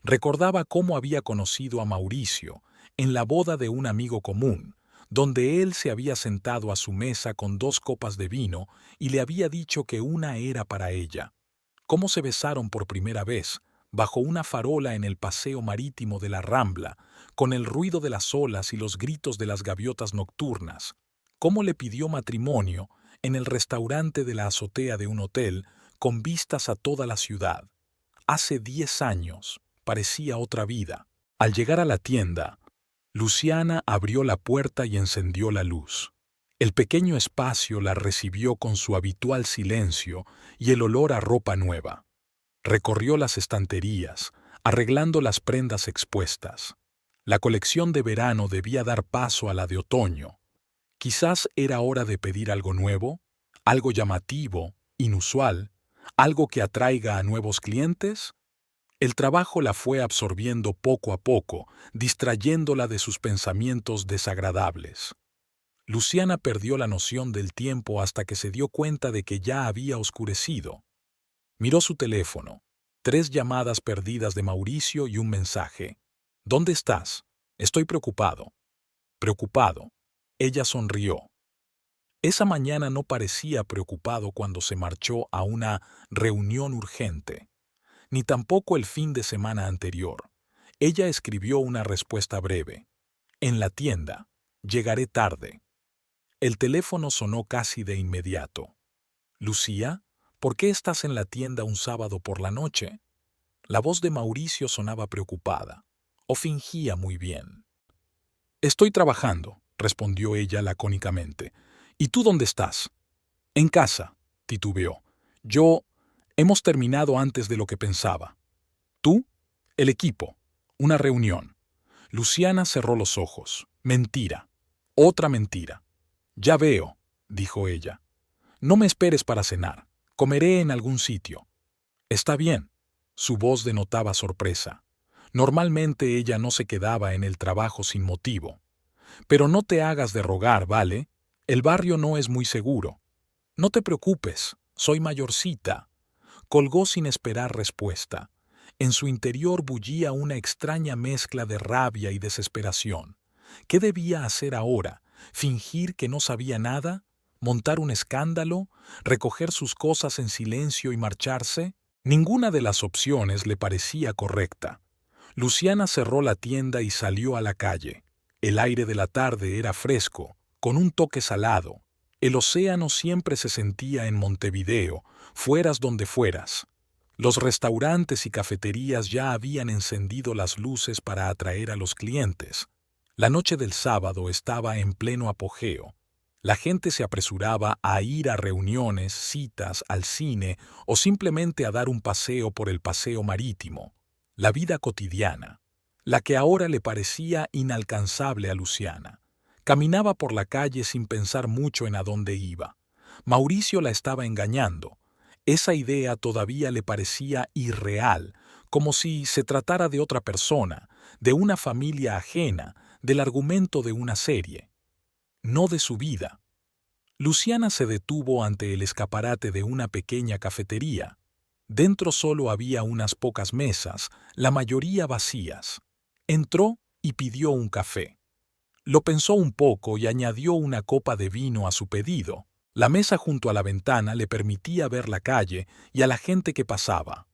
Recordaba cómo había conocido a Mauricio, en la boda de un amigo común, donde él se había sentado a su mesa con 2 copas de vino y le había dicho que una era para ella. Cómo se besaron por primera vez, bajo una farola en el paseo marítimo de la Rambla, con el ruido de las olas y los gritos de las gaviotas nocturnas. Cómo le pidió matrimonio en el restaurante de la azotea de un hotel, con vistas a toda la ciudad. Hace 10 años, parecía otra vida. Al llegar a la tienda, Luciana abrió la puerta y encendió la luz. El pequeño espacio la recibió con su habitual silencio y el olor a ropa nueva. Recorrió las estanterías, arreglando las prendas expuestas. La colección de verano debía dar paso a la de otoño. Quizás era hora de pedir algo nuevo, algo llamativo, inusual, algo que atraiga a nuevos clientes. El trabajo la fue absorbiendo poco a poco, distrayéndola de sus pensamientos desagradables. Luciana perdió la noción del tiempo hasta que se dio cuenta de que ya había oscurecido. Miró su teléfono. 3 llamadas perdidas de Mauricio y un mensaje. «¿Dónde estás? Estoy preocupado». «Preocupado». Ella sonrió. Esa mañana no parecía preocupado cuando se marchó a una reunión urgente, ni tampoco el fin de semana anterior. Ella escribió una respuesta breve. «En la tienda. Llegaré tarde». El teléfono sonó casi de inmediato. «Lucía, ¿por qué estás en la tienda un sábado por la noche?» La voz de Mauricio sonaba preocupada, o fingía muy bien. «Estoy trabajando», respondió ella lacónicamente. «¿Y tú dónde estás?» «En casa», titubeó. «Hemos terminado antes de lo que pensaba». «¿Tú?» «El equipo. Una reunión». Luciana cerró los ojos. «Mentira. Otra mentira». «Ya veo», dijo ella. «No me esperes para cenar. Comeré en algún sitio». «Está bien». Su voz denotaba sorpresa. Normalmente ella no se quedaba en el trabajo sin motivo. «Pero no te hagas de rogar, ¿vale? El barrio no es muy seguro». «No te preocupes, soy mayorcita». Colgó sin esperar respuesta. En su interior bullía una extraña mezcla de rabia y desesperación. ¿Qué debía hacer ahora? ¿Fingir que no sabía nada? ¿Montar un escándalo? ¿Recoger sus cosas en silencio y marcharse? Ninguna de las opciones le parecía correcta. Luciana cerró la tienda y salió a la calle. El aire de la tarde era fresco, con un toque salado. El océano siempre se sentía en Montevideo, fueras donde fueras. Los restaurantes y cafeterías ya habían encendido las luces para atraer a los clientes. La noche del sábado estaba en pleno apogeo. La gente se apresuraba a ir a reuniones, citas, al cine o simplemente a dar un paseo por el paseo marítimo. La vida cotidiana, la que ahora le parecía inalcanzable a Luciana. Caminaba por la calle sin pensar mucho en a dónde iba. Mauricio la estaba engañando. Esa idea todavía le parecía irreal, como si se tratara de otra persona, de una familia ajena, del argumento de una serie, no de su vida. Luciana se detuvo ante el escaparate de una pequeña cafetería. Dentro solo había unas pocas mesas, la mayoría vacías. Entró y pidió un café. Lo pensó un poco y añadió una copa de vino a su pedido. La mesa junto a la ventana le permitía ver la calle y a la gente que pasaba.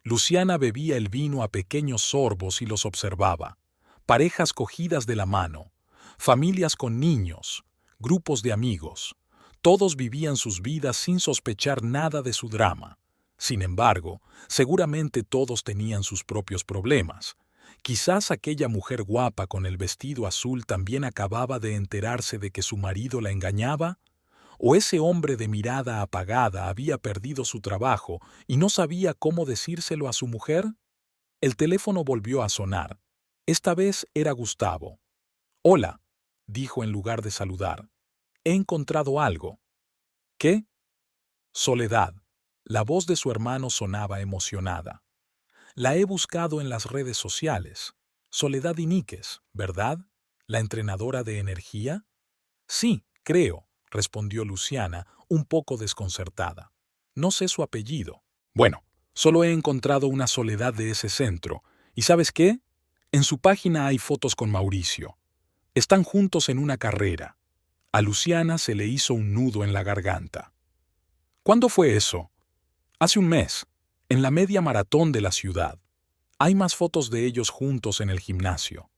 Luciana bebía el vino a pequeños sorbos y los observaba. Parejas cogidas de la mano, familias con niños, grupos de amigos. Todos vivían sus vidas sin sospechar nada de su drama. Sin embargo, seguramente todos tenían sus propios problemas. Quizás aquella mujer guapa con el vestido azul también acababa de enterarse de que su marido la engañaba, o ese hombre de mirada apagada había perdido su trabajo y no sabía cómo decírselo a su mujer. El teléfono volvió a sonar. Esta vez era Gustavo. «Hola», dijo en lugar de saludar. «He encontrado algo». «¿Qué?» «Soledad». La voz de su hermano sonaba emocionada. «La he buscado en las redes sociales. Soledad Iníquez, ¿verdad? ¿La entrenadora de energía?» «Sí, creo», respondió Luciana, un poco desconcertada. «No sé su apellido». «Bueno, solo he encontrado una Soledad de ese centro. ¿Y sabes qué? En su página hay fotos con Mauricio. Están juntos en una carrera». A Luciana se le hizo un nudo en la garganta. «¿Cuándo fue eso?» «Hace un mes, en la media maratón de la ciudad. Hay más fotos de ellos juntos en el gimnasio».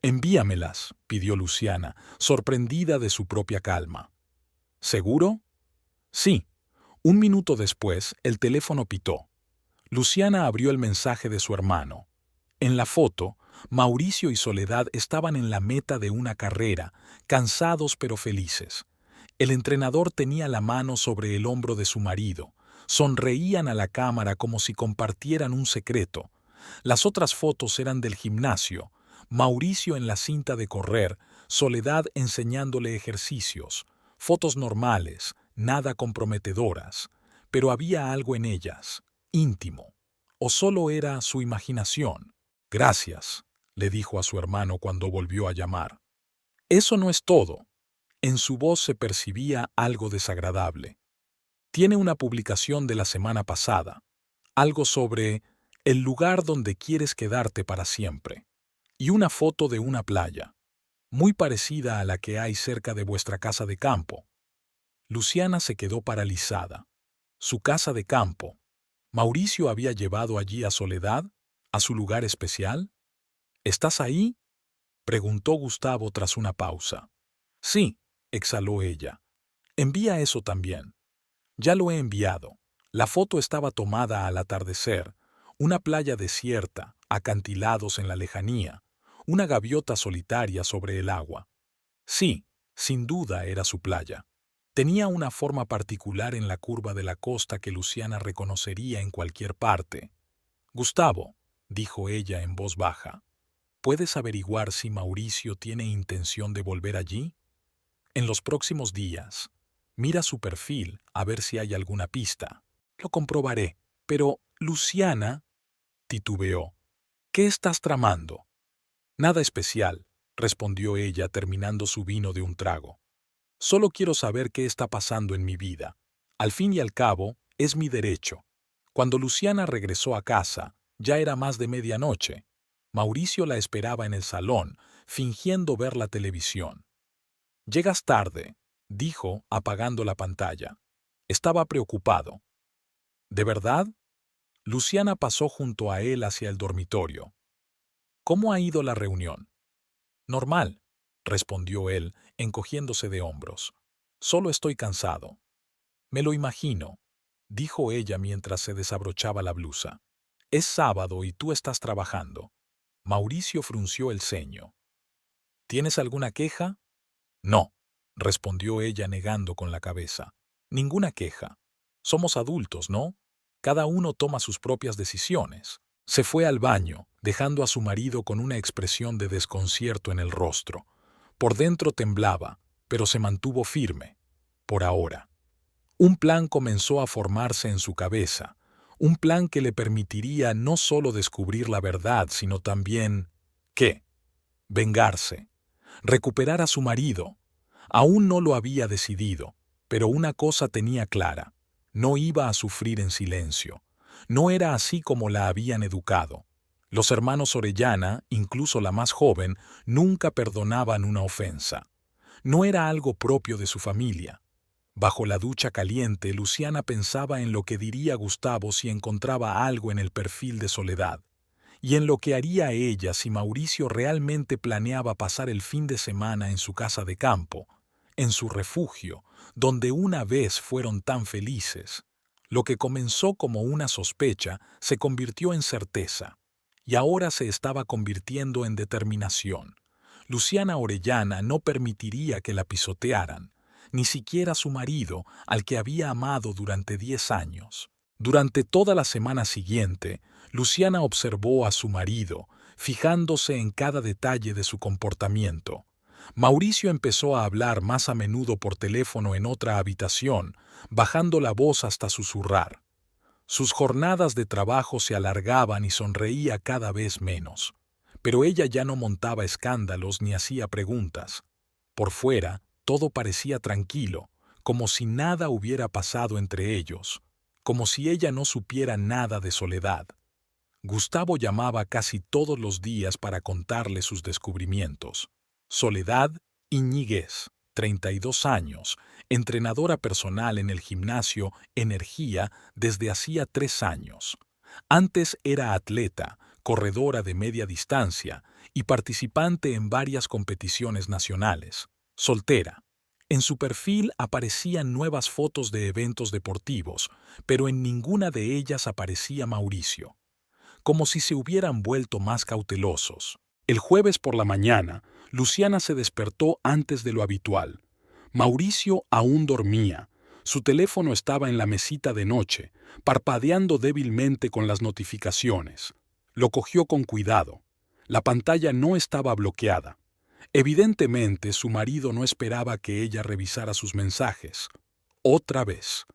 «Envíamelas», pidió Luciana, sorprendida de su propia calma. «¿Seguro?» «Sí». Un minuto después, el teléfono pitó. Luciana abrió el mensaje de su hermano. En la foto, Mauricio y Soledad estaban en la meta de una carrera, cansados pero felices. El entrenador tenía la mano sobre el hombro de su marido. Sonreían a la cámara como si compartieran un secreto. Las otras fotos eran del gimnasio. Mauricio en la cinta de correr, Soledad enseñándole ejercicios. Fotos normales, nada comprometedoras. Pero había algo en ellas, íntimo. ¿O solo era su imaginación? «Gracias», le dijo a su hermano cuando volvió a llamar. «Eso no es todo». En su voz se percibía algo desagradable. «Tiene una publicación de la semana pasada. Algo sobre el lugar donde quieres quedarte para siempre. Y una foto de una playa, muy parecida a la que hay cerca de vuestra casa de campo». Luciana se quedó paralizada. Su casa de campo. ¿Mauricio había llevado allí a Soledad? ¿A su lugar especial? «¿Estás ahí?», preguntó Gustavo tras una pausa. «Sí», exhaló ella. «Envía eso también». «Ya lo he enviado». La foto estaba tomada al atardecer, una playa desierta, acantilados en la lejanía, una gaviota solitaria sobre el agua. Sí, sin duda era su playa. Tenía una forma particular en la curva de la costa que Luciana reconocería en cualquier parte. «Gustavo», dijo ella en voz baja, «¿puedes averiguar si Mauricio tiene intención de volver allí? En los próximos días. Mira su perfil a ver si hay alguna pista». «Lo comprobaré. Pero, Luciana», titubeó, «¿qué estás tramando?» «Nada especial», respondió ella terminando su vino de un trago. «Solo quiero saber qué está pasando en mi vida. Al fin y al cabo, es mi derecho». Cuando Luciana regresó a casa, ya era más de medianoche. Mauricio la esperaba en el salón, fingiendo ver la televisión. «Llegas tarde», dijo, apagando la pantalla. Estaba preocupado. «¿De verdad?» Luciana pasó junto a él hacia el dormitorio. «¿Cómo ha ido la reunión?» «Normal. respondió él, encogiéndose de hombros. Solo estoy cansado. Me lo imagino, dijo ella mientras se desabrochaba la blusa. Es sábado y tú estás trabajando. Mauricio frunció el ceño. ¿Tienes alguna queja? No, respondió ella negando con la cabeza. Ninguna queja. Somos adultos, ¿no? Cada uno toma sus propias decisiones. Se fue al baño, dejando a su marido con una expresión de desconcierto en el rostro. Por dentro temblaba, pero se mantuvo firme. Por ahora. Un plan comenzó a formarse en su cabeza, un plan que le permitiría no solo descubrir la verdad, sino también... ¿qué? Vengarse. Recuperar a su marido. Aún no lo había decidido, pero una cosa tenía clara. No iba a sufrir en silencio. No era así como la habían educado. Los hermanos Orellana, incluso la más joven, nunca perdonaban una ofensa. No era algo propio de su familia. Bajo la ducha caliente, Luciana pensaba en lo que diría Gustavo si encontraba algo en el perfil de Soledad, y en lo que haría ella si Mauricio realmente planeaba pasar el fin de semana en su casa de campo, en su refugio, donde una vez fueron tan felices. Lo que comenzó como una sospecha se convirtió en certeza, y ahora se estaba convirtiendo en determinación. Luciana Orellana no permitiría que la pisotearan, ni siquiera su marido, al que había amado durante 10 años. Durante toda la semana siguiente, Luciana observó a su marido, fijándose en cada detalle de su comportamiento. Mauricio empezó a hablar más a menudo por teléfono en otra habitación, bajando la voz hasta susurrar. Sus jornadas de trabajo se alargaban y sonreía cada vez menos. Pero ella ya no montaba escándalos ni hacía preguntas. Por fuera, todo parecía tranquilo, como si nada hubiera pasado entre ellos, como si ella no supiera nada de Soledad. Gustavo llamaba casi todos los días para contarle sus descubrimientos. Soledad Iñiguez, 32 años, entrenadora personal en el gimnasio Energía desde hacía 3 años. Antes era atleta, corredora de media distancia y participante en varias competiciones nacionales. Soltera. En su perfil aparecían nuevas fotos de eventos deportivos, pero en ninguna de ellas aparecía Mauricio. Como si se hubieran vuelto más cautelosos. El jueves por la mañana, Luciana se despertó antes de lo habitual. Mauricio aún dormía. Su teléfono estaba en la mesita de noche, parpadeando débilmente con las notificaciones. Lo cogió con cuidado. La pantalla no estaba bloqueada. Evidentemente, su marido no esperaba que ella revisara sus mensajes. Otra vez.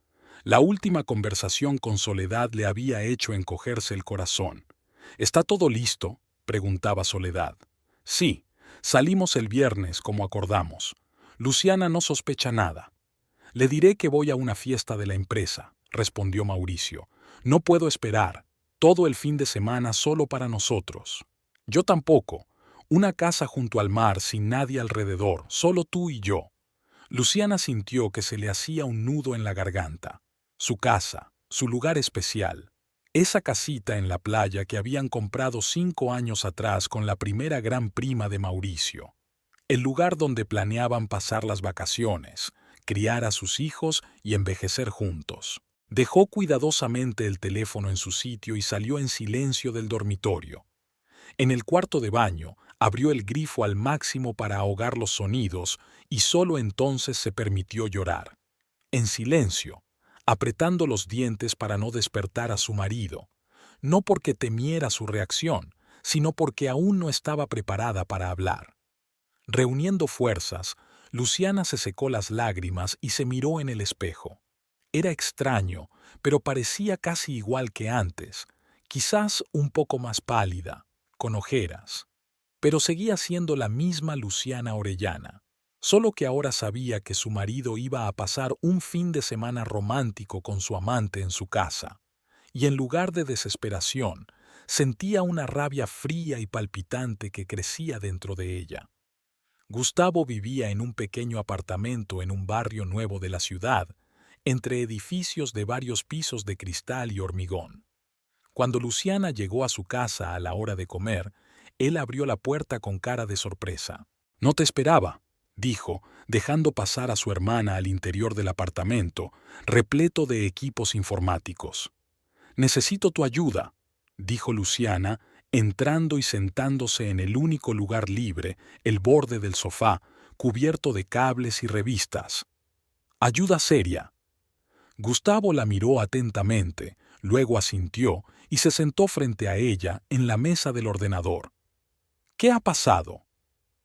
La última conversación con Soledad le había hecho encogerse el corazón. ¿Está todo listo?, preguntaba Soledad. Sí, salimos el viernes, como acordamos. Luciana no sospecha nada. Le diré que voy a una fiesta de la empresa, respondió Mauricio. No puedo esperar. Todo el fin de semana solo para nosotros. Yo tampoco. Una casa junto al mar sin nadie alrededor, solo tú y yo. Luciana sintió que se le hacía un nudo en la garganta. Su casa, su lugar especial. Esa casita en la playa que habían comprado 5 años atrás con la primera gran prima de Mauricio. El lugar donde planeaban pasar las vacaciones, criar a sus hijos y envejecer juntos. Dejó cuidadosamente el teléfono en su sitio y salió en silencio del dormitorio. En el cuarto de baño, abrió el grifo al máximo para ahogar los sonidos y solo entonces se permitió llorar. En silencio, apretando los dientes para no despertar a su marido, no porque temiera su reacción, sino porque aún no estaba preparada para hablar. Reuniendo fuerzas, Luciana se secó las lágrimas y se miró en el espejo. Era extraño, pero parecía casi igual que antes, quizás un poco más pálida, con ojeras. Pero seguía siendo la misma Luciana Orellana, solo que ahora sabía que su marido iba a pasar un fin de semana romántico con su amante en su casa, y en lugar de desesperación, sentía una rabia fría y palpitante que crecía dentro de ella. Gustavo vivía en un pequeño apartamento en un barrio nuevo de la ciudad, entre edificios de varios pisos de cristal y hormigón. Cuando Luciana llegó a su casa a la hora de comer, él abrió la puerta con cara de sorpresa. No te esperaba, dijo, dejando pasar a su hermana al interior del apartamento, repleto de equipos informáticos. Necesito tu ayuda, dijo Luciana, entrando y sentándose en el único lugar libre, el borde del sofá, cubierto de cables y revistas. Ayuda seria. Gustavo la miró atentamente, luego asintió y se sentó frente a ella en la mesa del ordenador. ¿Qué ha pasado?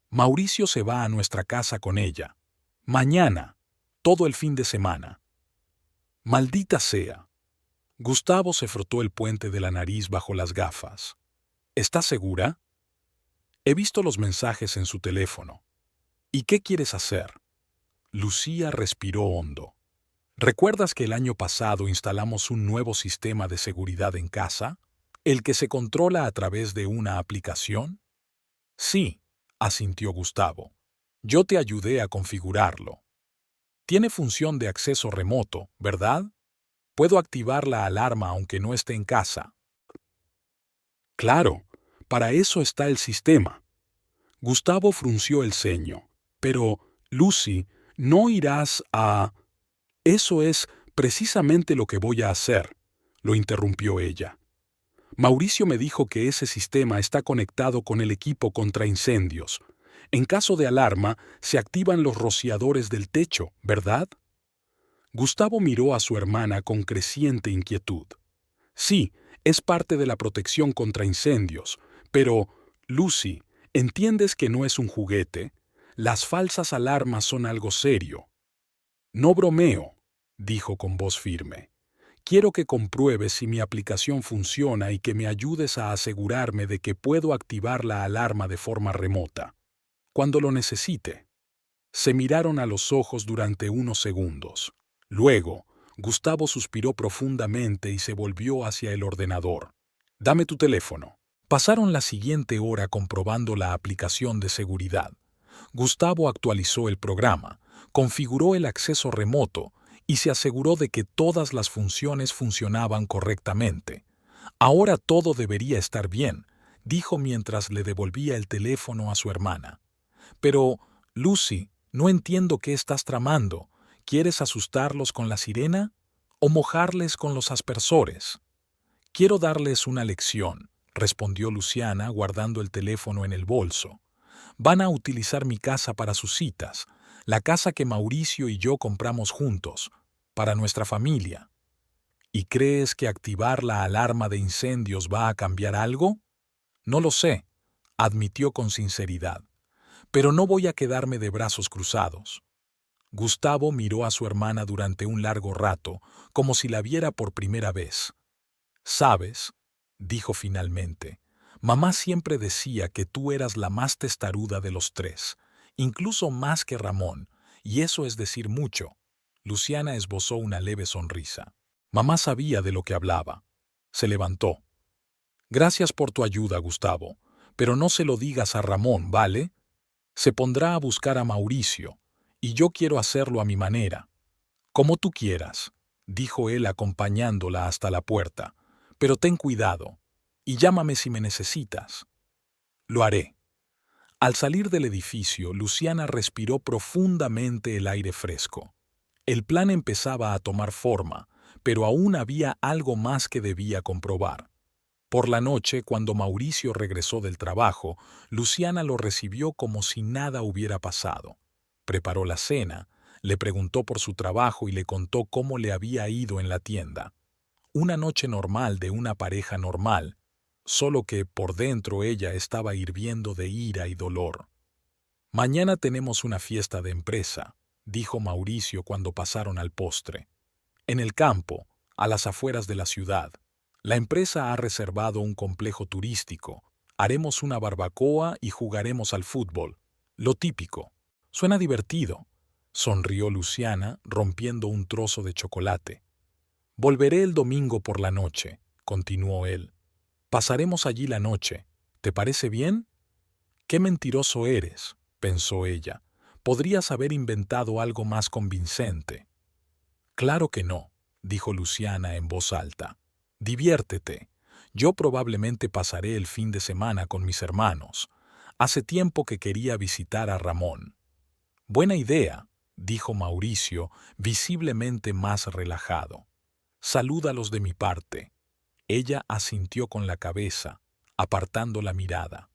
Mauricio se va a nuestra casa con ella. Mañana, todo el fin de semana. Maldita sea. Gustavo se frotó el puente de la nariz bajo las gafas. ¿Estás segura? He visto los mensajes en su teléfono. ¿Y qué quieres hacer? Lucía respiró hondo. ¿Recuerdas que el año pasado instalamos un nuevo sistema de seguridad en casa? ¿El que se controla a través de una aplicación? Sí, asintió Gustavo. Yo te ayudé a configurarlo. Tiene función de acceso remoto, ¿verdad? Puedo activar la alarma aunque no esté en casa. Claro, para eso está el sistema. Gustavo frunció el ceño. Pero, Lucy, no irás a... Eso es precisamente lo que voy a hacer, lo interrumpió ella. Mauricio me dijo que ese sistema está conectado con el equipo contra incendios. En caso de alarma, se activan los rociadores del techo, ¿verdad? Gustavo miró a su hermana con creciente inquietud. Sí, es parte de la protección contra incendios, pero, Lucy, ¿entiendes que no es un juguete? Las falsas alarmas son algo serio. No bromeo, dijo con voz firme. Quiero que compruebes si mi aplicación funciona y que me ayudes a asegurarme de que puedo activar la alarma de forma remota. Cuando lo necesite. Se miraron a los ojos durante unos segundos. Luego, Gustavo suspiró profundamente y se volvió hacia el ordenador. Dame tu teléfono. Pasaron la siguiente hora comprobando la aplicación de seguridad. Gustavo actualizó el programa, configuró el acceso remoto y se aseguró de que todas las funciones funcionaban correctamente. Ahora todo debería estar bien, dijo mientras le devolvía el teléfono a su hermana. Pero, Lucy, no entiendo qué estás tramando. ¿Quieres asustarlos con la sirena o mojarles con los aspersores? Quiero darles una lección, respondió Luciana guardando el teléfono en el bolso. Van a utilizar mi casa para sus citas, la casa que Mauricio y yo compramos juntos, para nuestra familia. ¿Y crees que activar la alarma de incendios va a cambiar algo? No lo sé, admitió con sinceridad, pero no voy a quedarme de brazos cruzados. Gustavo miró a su hermana durante un largo rato, como si la viera por primera vez. «¿Sabes?», dijo finalmente, «mamá siempre decía que tú eras la más testaruda de los tres, incluso más que Ramón, y eso es decir mucho». Luciana esbozó una leve sonrisa. Mamá sabía de lo que hablaba. Se levantó. «Gracias por tu ayuda, Gustavo, pero no se lo digas a Ramón, ¿vale? Se pondrá a buscar a Mauricio, y yo quiero hacerlo a mi manera». «Como tú quieras», dijo él acompañándola hasta la puerta, «pero ten cuidado, y llámame si me necesitas». «Lo haré». Al salir del edificio, Luciana respiró profundamente el aire fresco. El plan empezaba a tomar forma, pero aún había algo más que debía comprobar. Por la noche, cuando Mauricio regresó del trabajo, Luciana lo recibió como si nada hubiera pasado. Preparó la cena, le preguntó por su trabajo y le contó cómo le había ido en la tienda. Una noche normal de una pareja normal, solo que por dentro ella estaba hirviendo de ira y dolor. «Mañana tenemos una fiesta de empresa», dijo Mauricio cuando pasaron al postre. «En el campo, a las afueras de la ciudad. La empresa ha reservado un complejo turístico. Haremos una barbacoa y jugaremos al fútbol. Lo típico. Suena divertido», sonrió Luciana, rompiendo un trozo de chocolate. «Volveré el domingo por la noche», continuó él. «Pasaremos allí la noche. ¿Te parece bien?» «Qué mentiroso eres», pensó ella. «Podrías haber inventado algo más convincente». «Claro que no», dijo Luciana en voz alta. «Diviértete. Yo probablemente pasaré el fin de semana con mis hermanos. Hace tiempo que quería visitar a Ramón. Buena idea, dijo Mauricio, visiblemente más relajado. Salúdalos de mi parte. Ella asintió con la cabeza, apartando la mirada.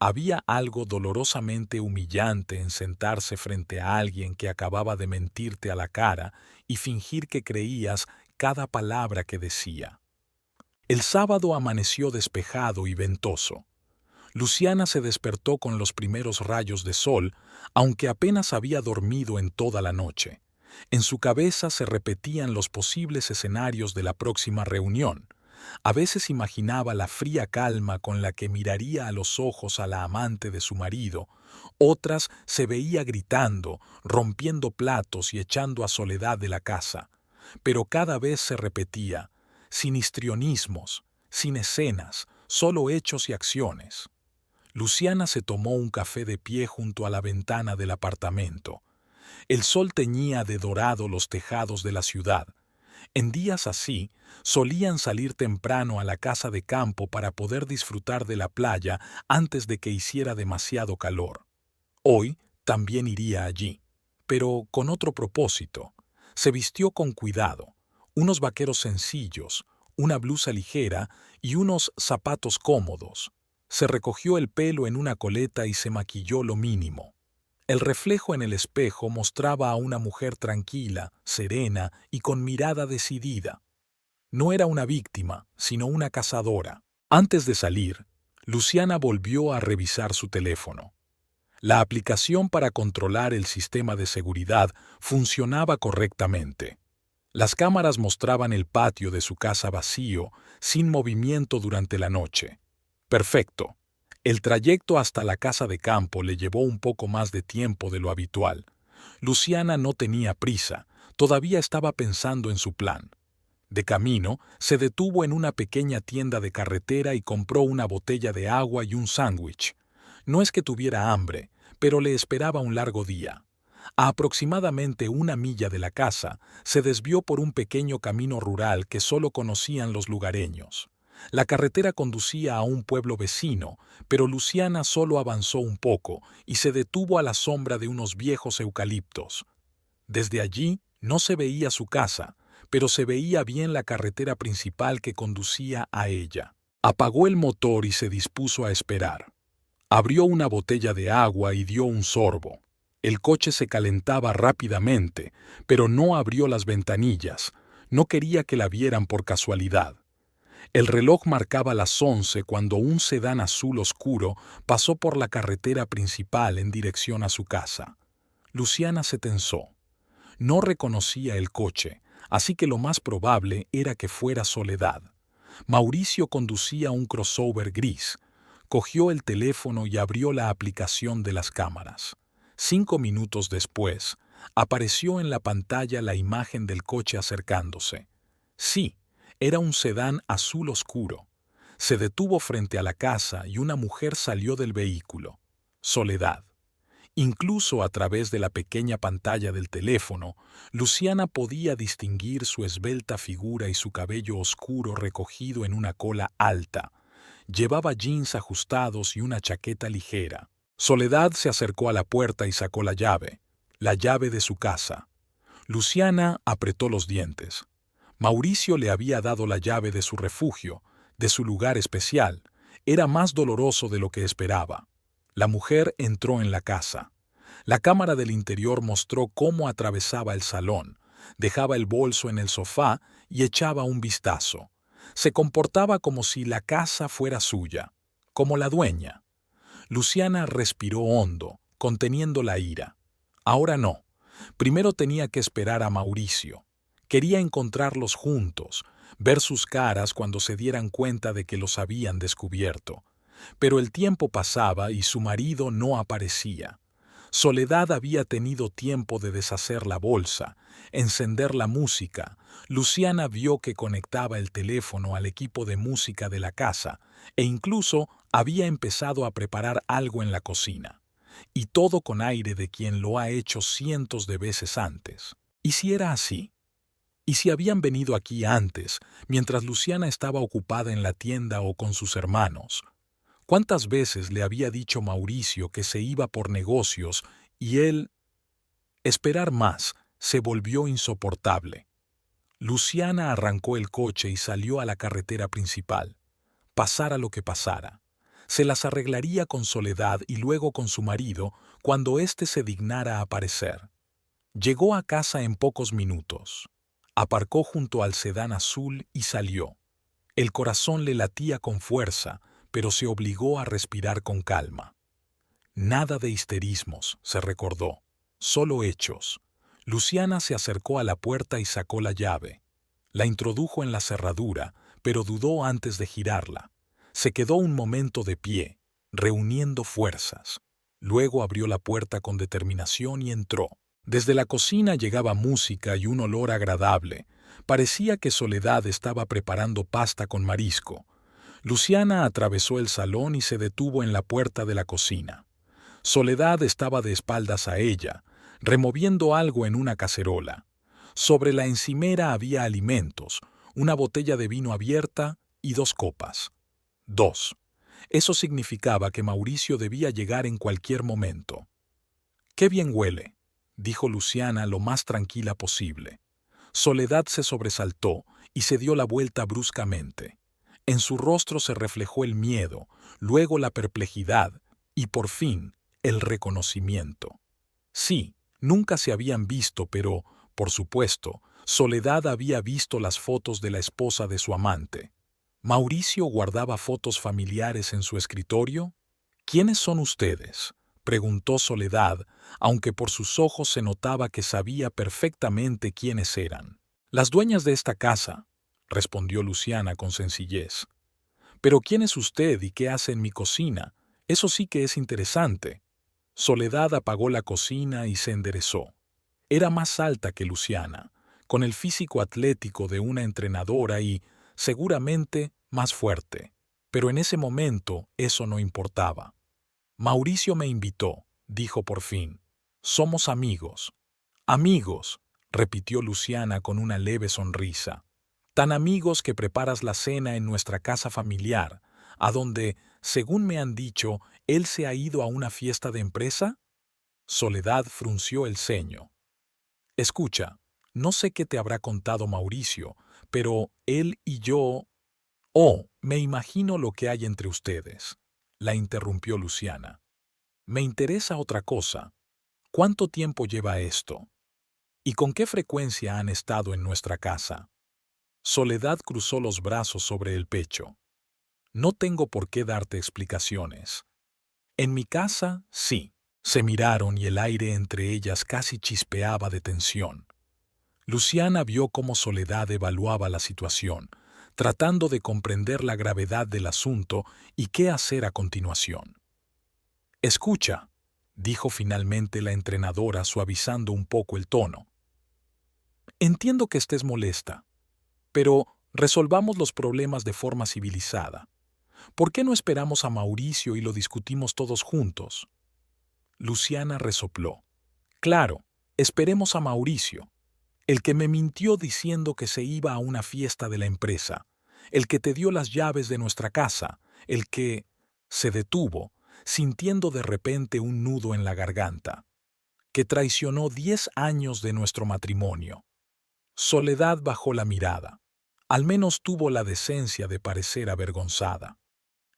Había algo dolorosamente humillante en sentarse frente a alguien que acababa de mentirte a la cara y fingir que creías cada palabra que decía. El sábado amaneció despejado y ventoso. Luciana se despertó con los primeros rayos de sol, aunque apenas había dormido en toda la noche. En su cabeza se repetían los posibles escenarios de la próxima reunión. A veces imaginaba la fría calma con la que miraría a los ojos a la amante de su marido, otras se veía gritando, rompiendo platos y echando a Soledad de la casa. Pero cada vez se repetía, sin histrionismos, sin escenas, solo hechos y acciones. Luciana se tomó un café de pie junto a la ventana del apartamento. El sol teñía de dorado los tejados de la ciudad. En días así, solían salir temprano a la casa de campo para poder disfrutar de la playa antes de que hiciera demasiado calor. Hoy también iría allí, pero con otro propósito. Se vistió con cuidado, unos vaqueros sencillos, una blusa ligera y unos zapatos cómodos. Se recogió el pelo en una coleta y se maquilló lo mínimo. El reflejo en el espejo mostraba a una mujer tranquila, serena y con mirada decidida. No era una víctima, sino una cazadora. Antes de salir, Luciana volvió a revisar su teléfono. La aplicación para controlar el sistema de seguridad funcionaba correctamente. Las cámaras mostraban el patio de su casa vacío, sin movimiento durante la noche. Perfecto. El trayecto hasta la casa de campo le llevó un poco más de tiempo de lo habitual. Luciana no tenía prisa, todavía estaba pensando en su plan. De camino, se detuvo en una pequeña tienda de carretera y compró una botella de agua y un sándwich. No es que tuviera hambre, pero le esperaba un largo día. A aproximadamente 1 milla de la casa, se desvió por un pequeño camino rural que solo conocían los lugareños. La carretera conducía a un pueblo vecino, pero Luciana solo avanzó un poco y se detuvo a la sombra de unos viejos eucaliptos. Desde allí no se veía su casa, pero se veía bien la carretera principal que conducía a ella. Apagó el motor y se dispuso a esperar. Abrió una botella de agua y dio un sorbo. El coche se calentaba rápidamente, pero no abrió las ventanillas. No quería que la vieran por casualidad. El reloj marcaba las 11 cuando un sedán azul oscuro pasó por la carretera principal en dirección a su casa. Luciana se tensó. No reconocía el coche, así que lo más probable era que fuera Soledad. Mauricio conducía un crossover gris. Cogió el teléfono y abrió la aplicación de las cámaras. 5 minutos después, apareció en la pantalla la imagen del coche acercándose. Sí, era un sedán azul oscuro. Se detuvo frente a la casa y una mujer salió del vehículo. Soledad. Incluso a través de la pequeña pantalla del teléfono, Luciana podía distinguir su esbelta figura y su cabello oscuro recogido en una cola alta. Llevaba jeans ajustados y una chaqueta ligera. Soledad se acercó a la puerta y sacó la llave de su casa. Luciana apretó los dientes. Mauricio le había dado la llave de su refugio, de su lugar especial. Era más doloroso de lo que esperaba. La mujer entró en la casa. La cámara del interior mostró cómo atravesaba el salón, dejaba el bolso en el sofá y echaba un vistazo. Se comportaba como si la casa fuera suya, como la dueña. Luciana respiró hondo, conteniendo la ira. Ahora no. Primero tenía que esperar a Mauricio. Quería encontrarlos juntos, ver sus caras cuando se dieran cuenta de que los habían descubierto. Pero el tiempo pasaba y su marido no aparecía. Soledad había tenido tiempo de deshacer la bolsa, encender la música. Luciana vio que conectaba el teléfono al equipo de música de la casa e incluso había empezado a preparar algo en la cocina. Y todo con aire de quien lo ha hecho cientos de veces antes. ¿Y si era así? ¿Y si habían venido aquí antes, mientras Luciana estaba ocupada en la tienda o con sus hermanos? ¿Cuántas veces le había dicho Mauricio que se iba por negocios y él... Esperar más se volvió insoportable. Luciana arrancó el coche y salió a la carretera principal. Pasara lo que pasara. Se las arreglaría con Soledad y luego con su marido cuando éste se dignara a aparecer. Llegó a casa en pocos minutos. Aparcó junto al sedán azul y salió. El corazón le latía con fuerza, pero se obligó a respirar con calma. Nada de histerismos, se recordó, solo hechos. Luciana se acercó a la puerta y sacó la llave. La introdujo en la cerradura, pero dudó antes de girarla. Se quedó un momento de pie, reuniendo fuerzas. Luego abrió la puerta con determinación y entró. Desde la cocina llegaba música y un olor agradable. Parecía que Soledad estaba preparando pasta con marisco. Luciana atravesó el salón y se detuvo en la puerta de la cocina. Soledad estaba de espaldas a ella, removiendo algo en una cacerola. Sobre la encimera había alimentos, una botella de vino abierta y 2 copas. 2. Eso significaba que Mauricio debía llegar en cualquier momento. «Qué bien huele», dijo Luciana lo más tranquila posible. Soledad se sobresaltó y se dio la vuelta bruscamente. En su rostro se reflejó el miedo, luego la perplejidad y, por fin, el reconocimiento. Sí, nunca se habían visto, pero, por supuesto, Soledad había visto las fotos de la esposa de su amante. ¿Mauricio guardaba fotos familiares en su escritorio? «¿Quiénes son ustedes?», preguntó Soledad, aunque por sus ojos se notaba que sabía perfectamente quiénes eran. «Las dueñas de esta casa», respondió Luciana con sencillez. «Pero ¿quién es usted y qué hace en mi cocina? Eso sí que es interesante». Soledad apagó la cocina y se enderezó. Era más alta que Luciana, con el físico atlético de una entrenadora y, seguramente, más fuerte. Pero en ese momento eso no importaba. «Mauricio me invitó», dijo por fin. «Somos amigos». «Amigos», repitió Luciana con una leve sonrisa. «Tan amigos que preparas la cena en nuestra casa familiar, a donde, según me han dicho, él se ha ido a una fiesta de empresa». Soledad frunció el ceño. «Escucha, no sé qué te habrá contado Mauricio, pero él y yo... Oh, me imagino lo que hay entre ustedes», la interrumpió Luciana. «Me interesa otra cosa. ¿Cuánto tiempo lleva esto? ¿Y con qué frecuencia han estado en nuestra casa?» Soledad cruzó los brazos sobre el pecho. «No tengo por qué darte explicaciones. En mi casa, sí». Se miraron y el aire entre ellas casi chispeaba de tensión. Luciana vio cómo Soledad evaluaba la situación, tratando de comprender la gravedad del asunto y qué hacer a continuación. «Escucha», dijo finalmente la entrenadora suavizando un poco el tono. «Entiendo que estés molesta, pero resolvamos los problemas de forma civilizada. ¿Por qué no esperamos a Mauricio y lo discutimos todos juntos?» Luciana resopló. «Claro, esperemos a Mauricio, el que me mintió diciendo que se iba a una fiesta de la empresa, el que te dio las llaves de nuestra casa, el que...» Se detuvo, sintiendo de repente un nudo en la garganta. «Que traicionó 10 años de nuestro matrimonio». Soledad bajó la mirada. Al menos tuvo la decencia de parecer avergonzada.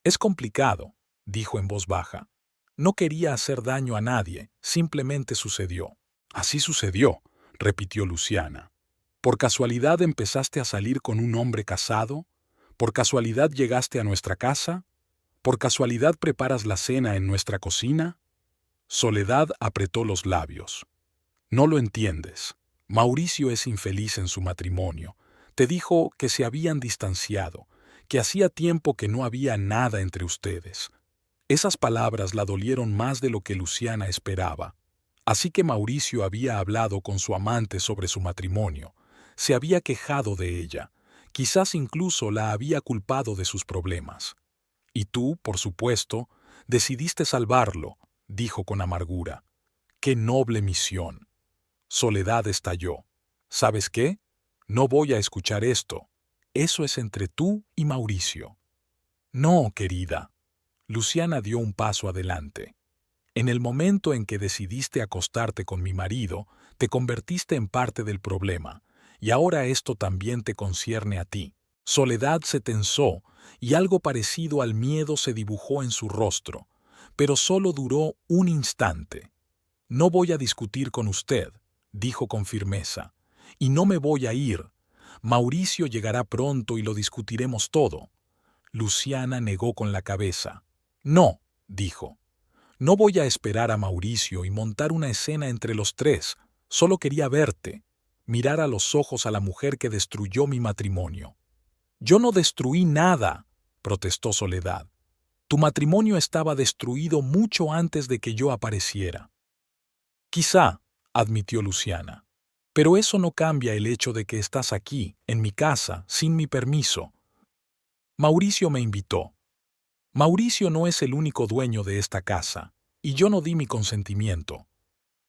«Es complicado», dijo en voz baja. «No quería hacer daño a nadie, simplemente sucedió». «Así sucedió», repitió Luciana. «¿Por casualidad empezaste a salir con un hombre casado? ¿Por casualidad llegaste a nuestra casa? ¿Por casualidad preparas la cena en nuestra cocina?» Soledad apretó los labios. «No lo entiendes. Mauricio es infeliz en su matrimonio. Te dijo que se habían distanciado, que hacía tiempo que no había nada entre ustedes». Esas palabras la dolieron más de lo que Luciana esperaba. Así que Mauricio había hablado con su amante sobre su matrimonio, se había quejado de ella, quizás incluso la había culpado de sus problemas. «Y tú, por supuesto, decidiste salvarlo», dijo con amargura. «Qué noble misión». Soledad estalló. «¿Sabes qué? No voy a escuchar esto. Eso es entre tú y Mauricio». «No, querida». Luciana dio un paso adelante. En el momento en que decidiste acostarte con mi marido, te convertiste en parte del problema, y ahora esto también te concierne a ti. Soledad se tensó, y algo parecido al miedo se dibujó en su rostro, pero solo duró un instante. No voy a discutir con usted, dijo con firmeza, y no me voy a ir. Mauricio llegará pronto y lo discutiremos todo. Luciana negó con la cabeza. No, dijo. No voy a esperar a Mauricio y montar una escena entre los tres. Solo quería verte, mirar a los ojos a la mujer que destruyó mi matrimonio. Yo no destruí nada, protestó Soledad. Tu matrimonio estaba destruido mucho antes de que yo apareciera. Quizá, admitió Luciana, pero eso no cambia el hecho de que estás aquí, en mi casa, sin mi permiso. Mauricio me invitó. Mauricio no es el único dueño de esta casa, y yo no di mi consentimiento.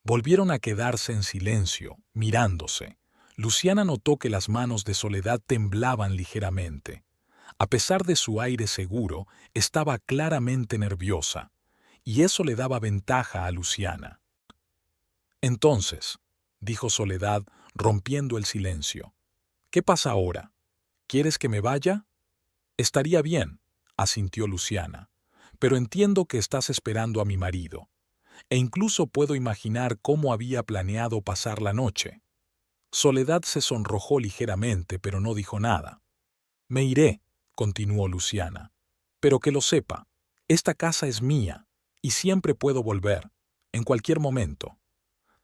Volvieron a quedarse en silencio, mirándose. Luciana notó que las manos de Soledad temblaban ligeramente. A pesar de su aire seguro, estaba claramente nerviosa, y eso le daba ventaja a Luciana. Entonces, dijo Soledad, rompiendo el silencio, ¿qué pasa ahora? ¿Quieres que me vaya? Estaría bien, asintió Luciana, pero entiendo que estás esperando a mi marido, e incluso puedo imaginar cómo había planeado pasar la noche. Soledad se sonrojó ligeramente, pero no dijo nada. Me iré, continuó Luciana, pero que lo sepa, esta casa es mía, y siempre puedo volver, en cualquier momento.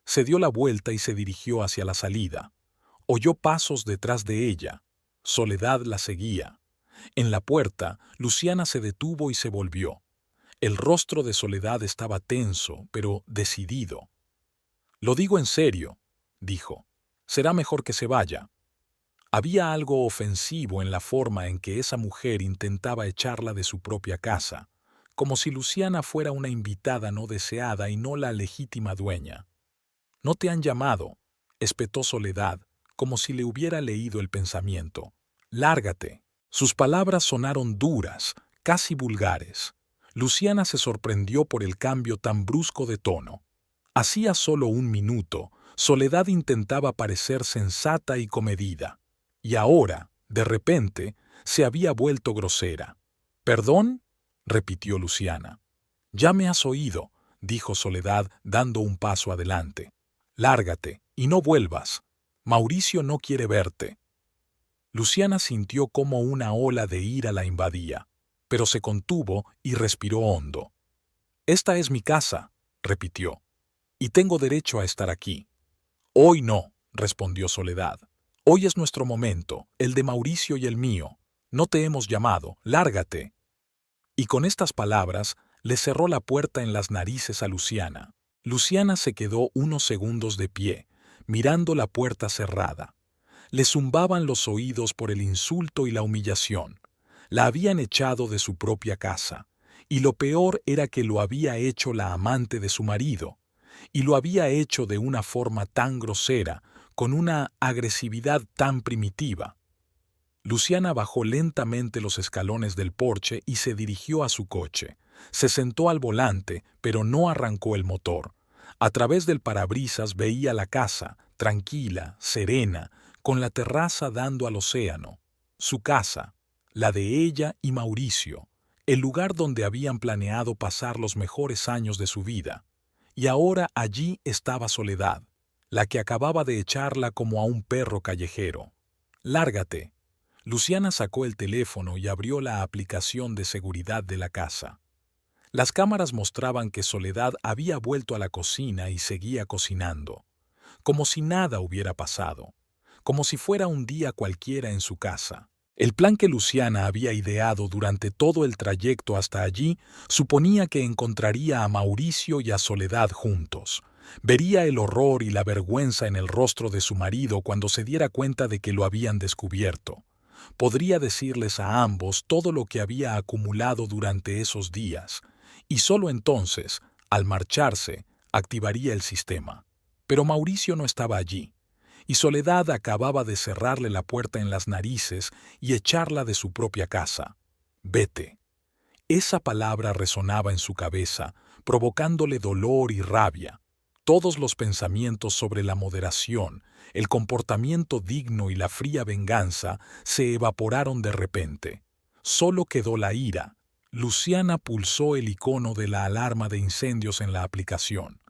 Se dio la vuelta y se dirigió hacia la salida. Oyó pasos detrás de ella. Soledad la seguía. En la puerta, Luciana se detuvo y se volvió. El rostro de Soledad estaba tenso, pero decidido. Lo digo en serio, dijo. Será mejor que se vaya. Había algo ofensivo en la forma en que esa mujer intentaba echarla de su propia casa, como si Luciana fuera una invitada no deseada y no la legítima dueña. No te han llamado, espetó Soledad, como si le hubiera leído el pensamiento. Lárgate. Sus palabras sonaron duras, casi vulgares. Luciana se sorprendió por el cambio tan brusco de tono. Hacía solo un minuto, Soledad intentaba parecer sensata y comedida. Y ahora, de repente, se había vuelto grosera. ¿Perdón? Repitió Luciana. Ya me has oído, dijo Soledad, dando un paso adelante. Lárgate y no vuelvas. Mauricio no quiere verte. Luciana sintió como una ola de ira la invadía, pero se contuvo y respiró hondo. Esta es mi casa, repitió, y tengo derecho a estar aquí. Hoy no, respondió Soledad. Hoy es nuestro momento, el de Mauricio y el mío. No te hemos llamado, lárgate. Y con estas palabras le cerró la puerta en las narices a Luciana. Luciana se quedó unos segundos de pie, mirando la puerta cerrada. Le zumbaban los oídos por el insulto y la humillación. La habían echado de su propia casa, y lo peor era que lo había hecho la amante de su marido, y lo había hecho de una forma tan grosera, con una agresividad tan primitiva. Luciana bajó lentamente los escalones del porche y se dirigió a su coche. Se sentó al volante, pero no arrancó el motor. A través del parabrisas veía la casa, tranquila, serena, con la terraza dando al océano. Su casa, la de ella y Mauricio, el lugar donde habían planeado pasar los mejores años de su vida. Y ahora allí estaba Soledad, la que acababa de echarla como a un perro callejero. «Lárgate». Luciana sacó el teléfono y abrió la aplicación de seguridad de la casa. Las cámaras mostraban que Soledad había vuelto a la cocina y seguía cocinando, como si nada hubiera pasado, como si fuera un día cualquiera en su casa. El plan que Luciana había ideado durante todo el trayecto hasta allí suponía que encontraría a Mauricio y a Soledad juntos. Vería el horror y la vergüenza en el rostro de su marido cuando se diera cuenta de que lo habían descubierto. Podría decirles a ambos todo lo que había acumulado durante esos días, y solo entonces, al marcharse, activaría el sistema. Pero Mauricio no estaba allí, y Soledad acababa de cerrarle la puerta en las narices y echarla de su propia casa. «Vete». Esa palabra resonaba en su cabeza, provocándole dolor y rabia. Todos los pensamientos sobre la moderación, el comportamiento digno y la fría venganza se evaporaron de repente. Solo quedó la ira. Luciana pulsó el icono de la alarma de incendios en la aplicación.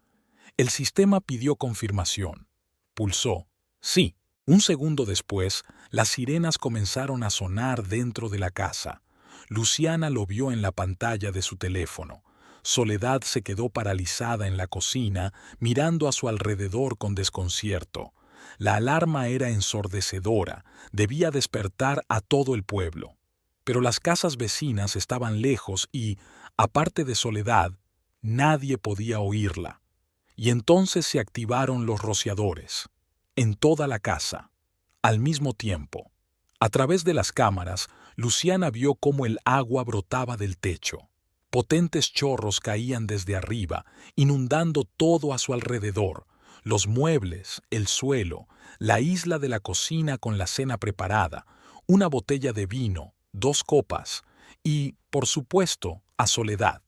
El sistema pidió confirmación. Pulsó. Sí. Un segundo después, las sirenas comenzaron a sonar dentro de la casa. Luciana lo vio en la pantalla de su teléfono. Soledad se quedó paralizada en la cocina, mirando a su alrededor con desconcierto. La alarma era ensordecedora, debía despertar a todo el pueblo. Pero las casas vecinas estaban lejos y, aparte de Soledad, nadie podía oírla. Y entonces se activaron los rociadores, en toda la casa, al mismo tiempo. A través de las cámaras, Luciana vio cómo el agua brotaba del techo. Potentes chorros caían desde arriba, inundando todo a su alrededor, los muebles, el suelo, la isla de la cocina con la cena preparada, una botella de vino, 2 copas y, por supuesto, a Soledad.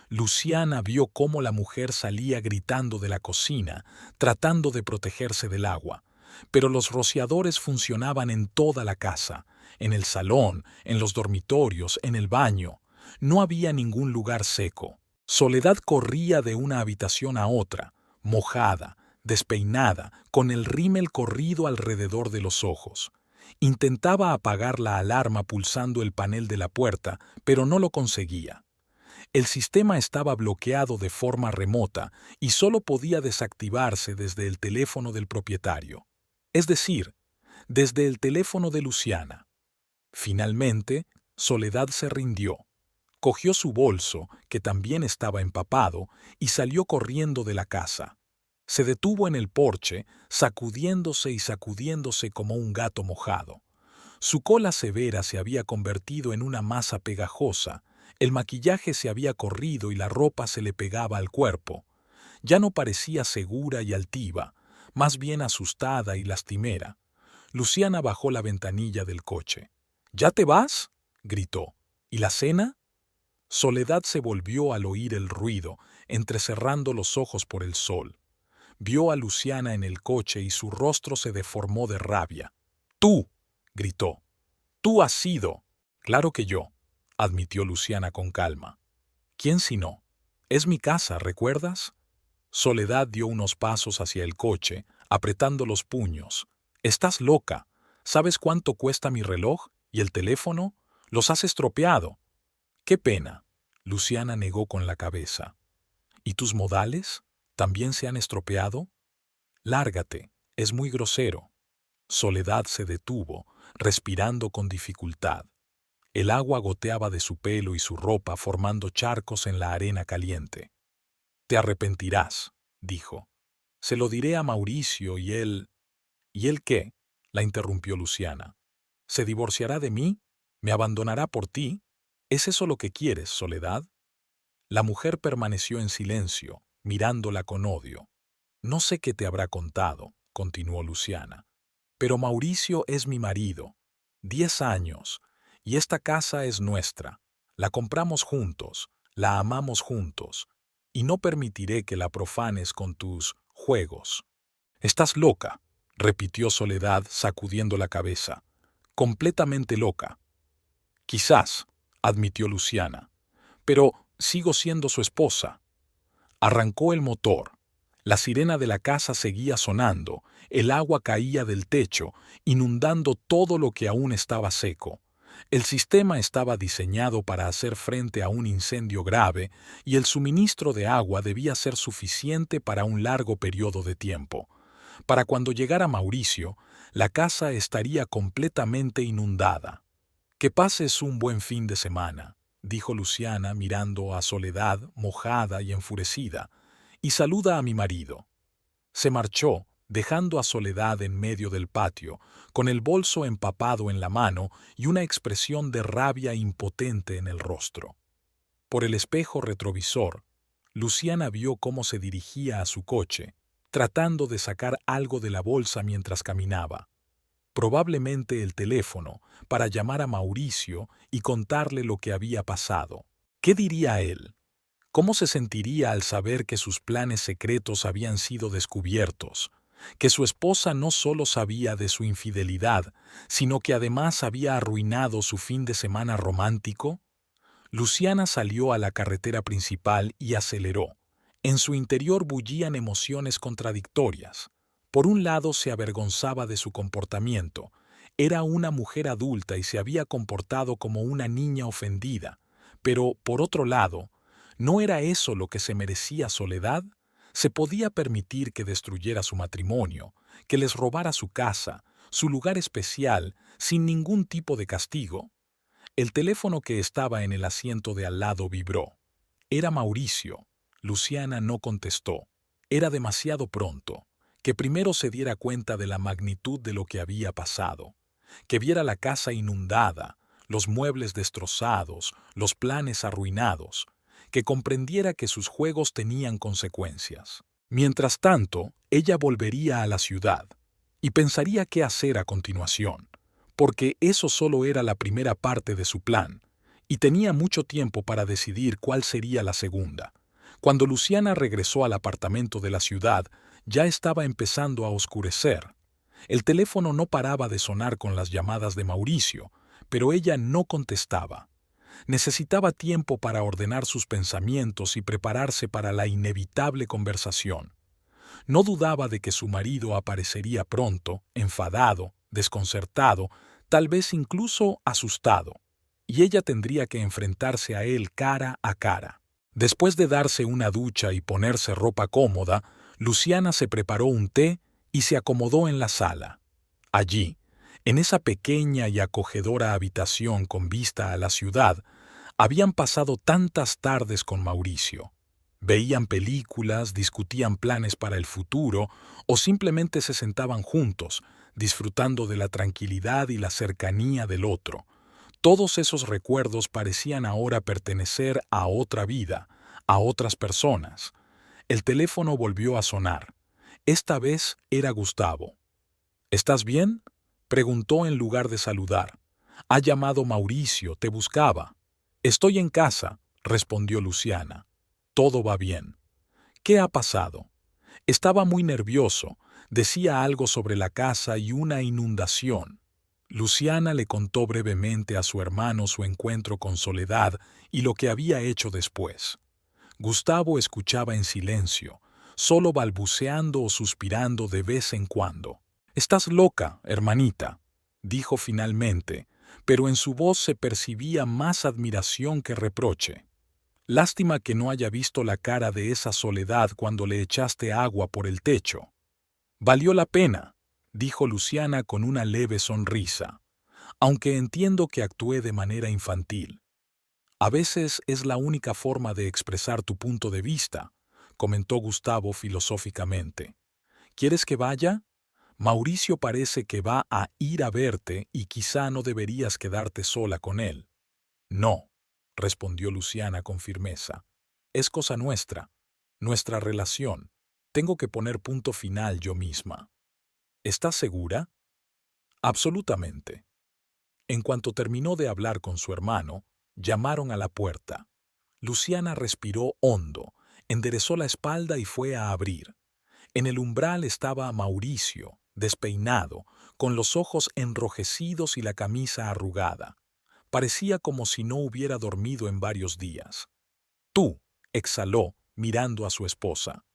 Luciana vio cómo la mujer salía gritando de la cocina, tratando de protegerse del agua. Pero los rociadores funcionaban en toda la casa, en el salón, en los dormitorios, en el baño. No había ningún lugar seco. Soledad corría de una habitación a otra, mojada, despeinada, con el rímel corrido alrededor de los ojos. Intentaba apagar la alarma pulsando el panel de la puerta, pero no lo conseguía. El sistema estaba bloqueado de forma remota y solo podía desactivarse desde el teléfono del propietario. Es decir, desde el teléfono de Luciana. Finalmente, Soledad se rindió. Cogió su bolso, que también estaba empapado, y salió corriendo de la casa. Se detuvo en el porche, sacudiéndose y sacudiéndose como un gato mojado. Su cola severa se había convertido en una masa pegajosa, el maquillaje se había corrido y la ropa se le pegaba al cuerpo. Ya no parecía segura y altiva, más bien asustada y lastimera. Luciana bajó la ventanilla del coche. ¿Ya te vas?, gritó. ¿Y la cena? Soledad se volvió al oír el ruido, entrecerrando los ojos por el sol. Vio a Luciana en el coche y su rostro se deformó de rabia. ¡Tú!, gritó. «Tú has sido». «Claro que yo», admitió Luciana con calma. «¿Quién si no? Es mi casa, ¿recuerdas?» Soledad dio unos pasos hacia el coche, apretando los puños. «Estás loca. ¿Sabes cuánto cuesta mi reloj y el teléfono? Los has estropeado». «Qué pena», Luciana negó con la cabeza. «¿Y tus modales? ¿También se han estropeado?» «Lárgate, es muy grosero». Soledad se detuvo, respirando con dificultad. El agua goteaba de su pelo y su ropa formando charcos en la arena caliente. «Te arrepentirás», dijo. «Se lo diré a Mauricio y él...» «¿Y él qué?», la interrumpió Luciana. «¿Se divorciará de mí? ¿Me abandonará por ti? ¿Es eso lo que quieres, Soledad?» La mujer permaneció en silencio, mirándola con odio. «No sé qué te habrá contado», continuó Luciana. «Pero Mauricio es mi marido. 10 años. Y esta casa es nuestra. La compramos juntos, la amamos juntos. Y no permitiré que la profanes con tus juegos». «Estás loca», repitió Soledad sacudiendo la cabeza. «Completamente loca». «Quizás», admitió Luciana. «Pero sigo siendo su esposa». Arrancó el motor. La sirena de la casa seguía sonando, el agua caía del techo, inundando todo lo que aún estaba seco. El sistema estaba diseñado para hacer frente a un incendio grave y el suministro de agua debía ser suficiente para un largo periodo de tiempo. Para cuando llegara Mauricio, la casa estaría completamente inundada. «Que pases un buen fin de semana», dijo Luciana mirando a Soledad mojada y enfurecida, «y saluda a mi marido». Se marchó, dejando a Soledad en medio del patio, con el bolso empapado en la mano y una expresión de rabia impotente en el rostro. Por el espejo retrovisor, Luciana vio cómo se dirigía a su coche, tratando de sacar algo de la bolsa mientras caminaba. Probablemente el teléfono, para llamar a Mauricio y contarle lo que había pasado. ¿Qué diría él? ¿Cómo se sentiría al saber que sus planes secretos habían sido descubiertos? Que su esposa no solo sabía de su infidelidad, sino que además había arruinado su fin de semana romántico. Luciana salió a la carretera principal y aceleró. En su interior bullían emociones contradictorias. Por un lado se avergonzaba de su comportamiento. Era una mujer adulta y se había comportado como una niña ofendida. Pero, por otro lado, ¿no era eso lo que se merecía Soledad? ¿Se podía permitir que destruyera su matrimonio, que les robara su casa, su lugar especial, sin ningún tipo de castigo? El teléfono que estaba en el asiento de al lado vibró. Era Mauricio. Luciana no contestó. Era demasiado pronto. Que primero se diera cuenta de la magnitud de lo que había pasado. Que viera la casa inundada, los muebles destrozados, los planes arruinados. Que comprendiera que sus juegos tenían consecuencias. Mientras tanto, ella volvería a la ciudad y pensaría qué hacer a continuación, porque eso solo era la primera parte de su plan, y tenía mucho tiempo para decidir cuál sería la segunda. Cuando Luciana regresó al apartamento de la ciudad, ya estaba empezando a oscurecer. El teléfono no paraba de sonar con las llamadas de Mauricio, pero ella no contestaba. Necesitaba tiempo para ordenar sus pensamientos y prepararse para la inevitable conversación. No dudaba de que su marido aparecería pronto, enfadado, desconcertado, tal vez incluso asustado, y ella tendría que enfrentarse a él cara a cara. Después de darse una ducha y ponerse ropa cómoda, Luciana se preparó un té y se acomodó en la sala. Allí, en esa pequeña y acogedora habitación con vista a la ciudad, habían pasado tantas tardes con Mauricio. Veían películas, discutían planes para el futuro o simplemente se sentaban juntos, disfrutando de la tranquilidad y la cercanía del otro. Todos esos recuerdos parecían ahora pertenecer a otra vida, a otras personas. El teléfono volvió a sonar. Esta vez era Gustavo. ¿Estás bien?, preguntó en lugar de saludar. Ha llamado Mauricio, te buscaba. Estoy en casa, respondió Luciana. Todo va bien. ¿Qué ha pasado? Estaba muy nervioso. Decía algo sobre la casa y una inundación. Luciana le contó brevemente a su hermano su encuentro con Soledad y lo que había hecho después. Gustavo escuchaba en silencio, solo balbuceando o suspirando de vez en cuando. «Estás loca, hermanita», dijo finalmente, pero en su voz se percibía más admiración que reproche. «Lástima que no haya visto la cara de esa Soledad cuando le echaste agua por el techo». «Valió la pena», dijo Luciana con una leve sonrisa, «aunque entiendo que actué de manera infantil». «A veces es la única forma de expresar tu punto de vista», comentó Gustavo filosóficamente. «¿Quieres que vaya? Mauricio parece que va a ir a verte y quizá no deberías quedarte sola con él». «No», respondió Luciana con firmeza. «Es cosa nuestra, nuestra relación. Tengo que poner punto final yo misma». «¿Estás segura?» «Absolutamente». En cuanto terminó de hablar con su hermano, llamaron a la puerta. Luciana respiró hondo, enderezó la espalda y fue a abrir. En el umbral estaba Mauricio, despeinado, con los ojos enrojecidos y la camisa arrugada. Parecía como si no hubiera dormido en varios días. «Tú», exhaló, mirando a su esposa.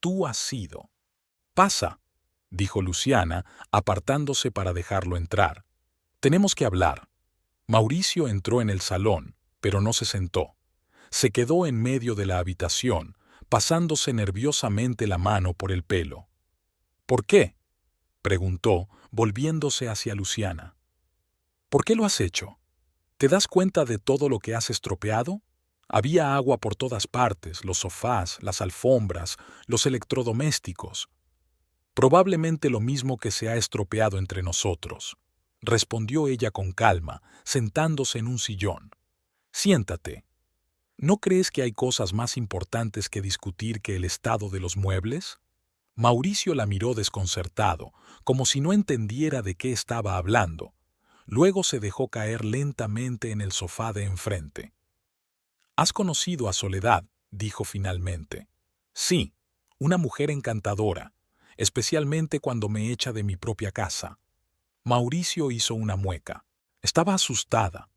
«Tú has sido». «Pasa», dijo Luciana, apartándose para dejarlo entrar. «Tenemos que hablar». Mauricio entró en el salón, pero no se sentó. Se quedó en medio de la habitación, pasándose nerviosamente la mano por el pelo. «¿Por qué?», preguntó, volviéndose hacia Luciana. «¿Por qué lo has hecho? ¿Te das cuenta de todo lo que has estropeado? Había agua por todas partes, los sofás, las alfombras, los electrodomésticos. Probablemente lo mismo que se ha estropeado entre nosotros», respondió ella con calma, sentándose en un sillón. «Siéntate. ¿No crees que hay cosas más importantes que discutir que el estado de los muebles?» Mauricio la miró desconcertado, como si no entendiera de qué estaba hablando. Luego se dejó caer lentamente en el sofá de enfrente. «Has conocido a Soledad», dijo finalmente. «Sí, una mujer encantadora, especialmente cuando me echa de mi propia casa». Mauricio hizo una mueca. Estaba asustada.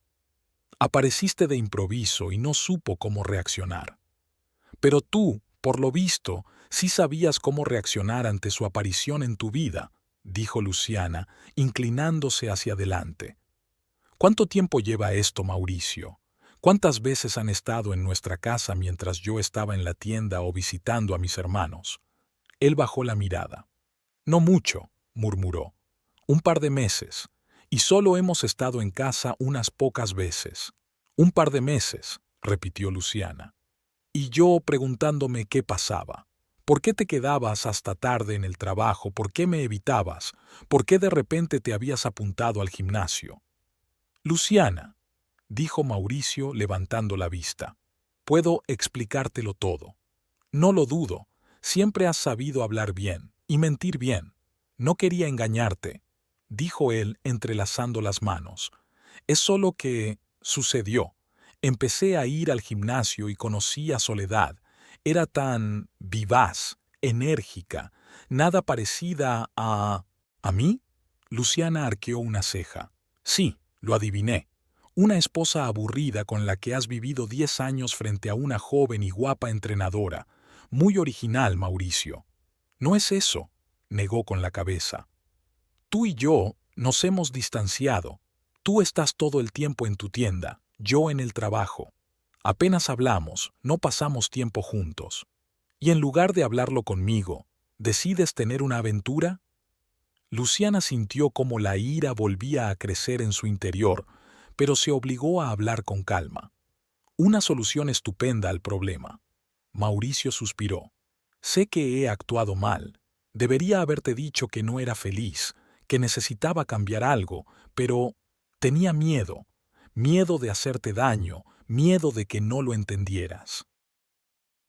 Apareciste de improviso y no supo cómo reaccionar. Pero tú, por lo visto, sí sabías cómo reaccionar ante su aparición en tu vida, dijo Luciana, inclinándose hacia adelante. ¿Cuánto tiempo lleva esto, Mauricio? ¿Cuántas veces han estado en nuestra casa mientras yo estaba en la tienda o visitando a mis hermanos? Él bajó la mirada. No mucho, murmuró. Un par de meses. Y solo hemos estado en casa unas pocas veces. Un par de meses, repitió Luciana. Y yo preguntándome qué pasaba. ¿Por qué te quedabas hasta tarde en el trabajo? ¿Por qué me evitabas? ¿Por qué de repente te habías apuntado al gimnasio? Luciana, dijo Mauricio levantando la vista, puedo explicártelo todo. No lo dudo, siempre has sabido hablar bien y mentir bien. No quería engañarte, dijo él entrelazando las manos. Es solo que sucedió. Empecé a ir al gimnasio y conocí a Soledad. Era tan vivaz, enérgica, nada parecida a... ¿A mí? Luciana arqueó una ceja. Sí, lo adiviné. Una esposa aburrida con la que has vivido 10 años frente a una joven y guapa entrenadora. Muy original, Mauricio. No es eso, negó con la cabeza. Tú y yo nos hemos distanciado. Tú estás todo el tiempo en tu tienda, yo en el trabajo. Apenas hablamos, no pasamos tiempo juntos. Y en lugar de hablarlo conmigo, ¿decides tener una aventura? Luciana sintió cómo la ira volvía a crecer en su interior, pero se obligó a hablar con calma. Una solución estupenda al problema. Mauricio suspiró. Sé que he actuado mal. Debería haberte dicho que no era feliz, que necesitaba cambiar algo, pero tenía miedo. Miedo de hacerte daño, miedo de que no lo entendieras.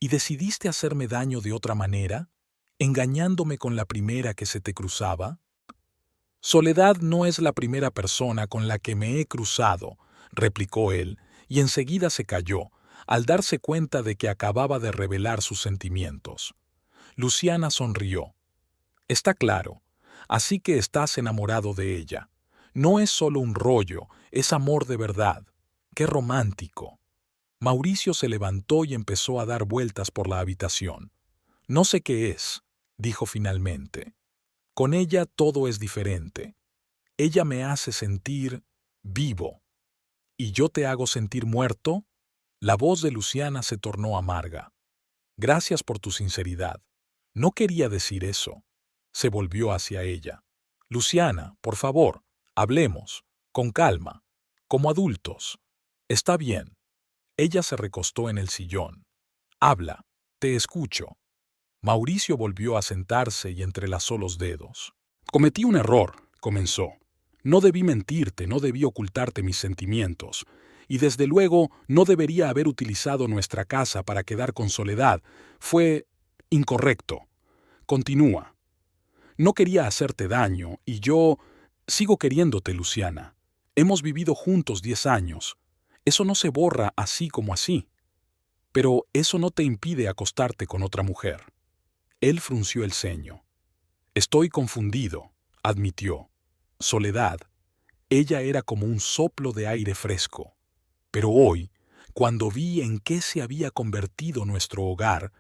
¿Y decidiste hacerme daño de otra manera? ¿Engañándome con la primera que se te cruzaba? Soledad no es la primera persona con la que me he cruzado, replicó él, y enseguida se calló, al darse cuenta de que acababa de revelar sus sentimientos. Luciana sonrió. Está claro, así que estás enamorado de ella. No es solo un rollo, es amor de verdad. ¡Qué romántico! Mauricio se levantó y empezó a dar vueltas por la habitación. No sé qué es, dijo finalmente. Con ella todo es diferente. Ella me hace sentir vivo. ¿Y yo te hago sentir muerto? La voz de Luciana se tornó amarga. Gracias por tu sinceridad. No quería decir eso. Se volvió hacia ella. Luciana, por favor, hablemos, con calma, como adultos. Está bien. Ella se recostó en el sillón. Habla, te escucho. Mauricio volvió a sentarse y entrelazó los dedos. Cometí un error, comenzó. No debí mentirte, no debí ocultarte mis sentimientos. Y desde luego no debería haber utilizado nuestra casa para quedar con Soledad. Fue incorrecto. Continúa. No quería hacerte daño, y yo sigo queriéndote, Luciana. Hemos vivido juntos 10 años. Eso no se borra así como así. Pero eso no te impide acostarte con otra mujer. Él frunció el ceño. Estoy confundido, admitió. Soledad, ella era como un soplo de aire fresco. Pero hoy, cuando vi en qué se había convertido nuestro hogar,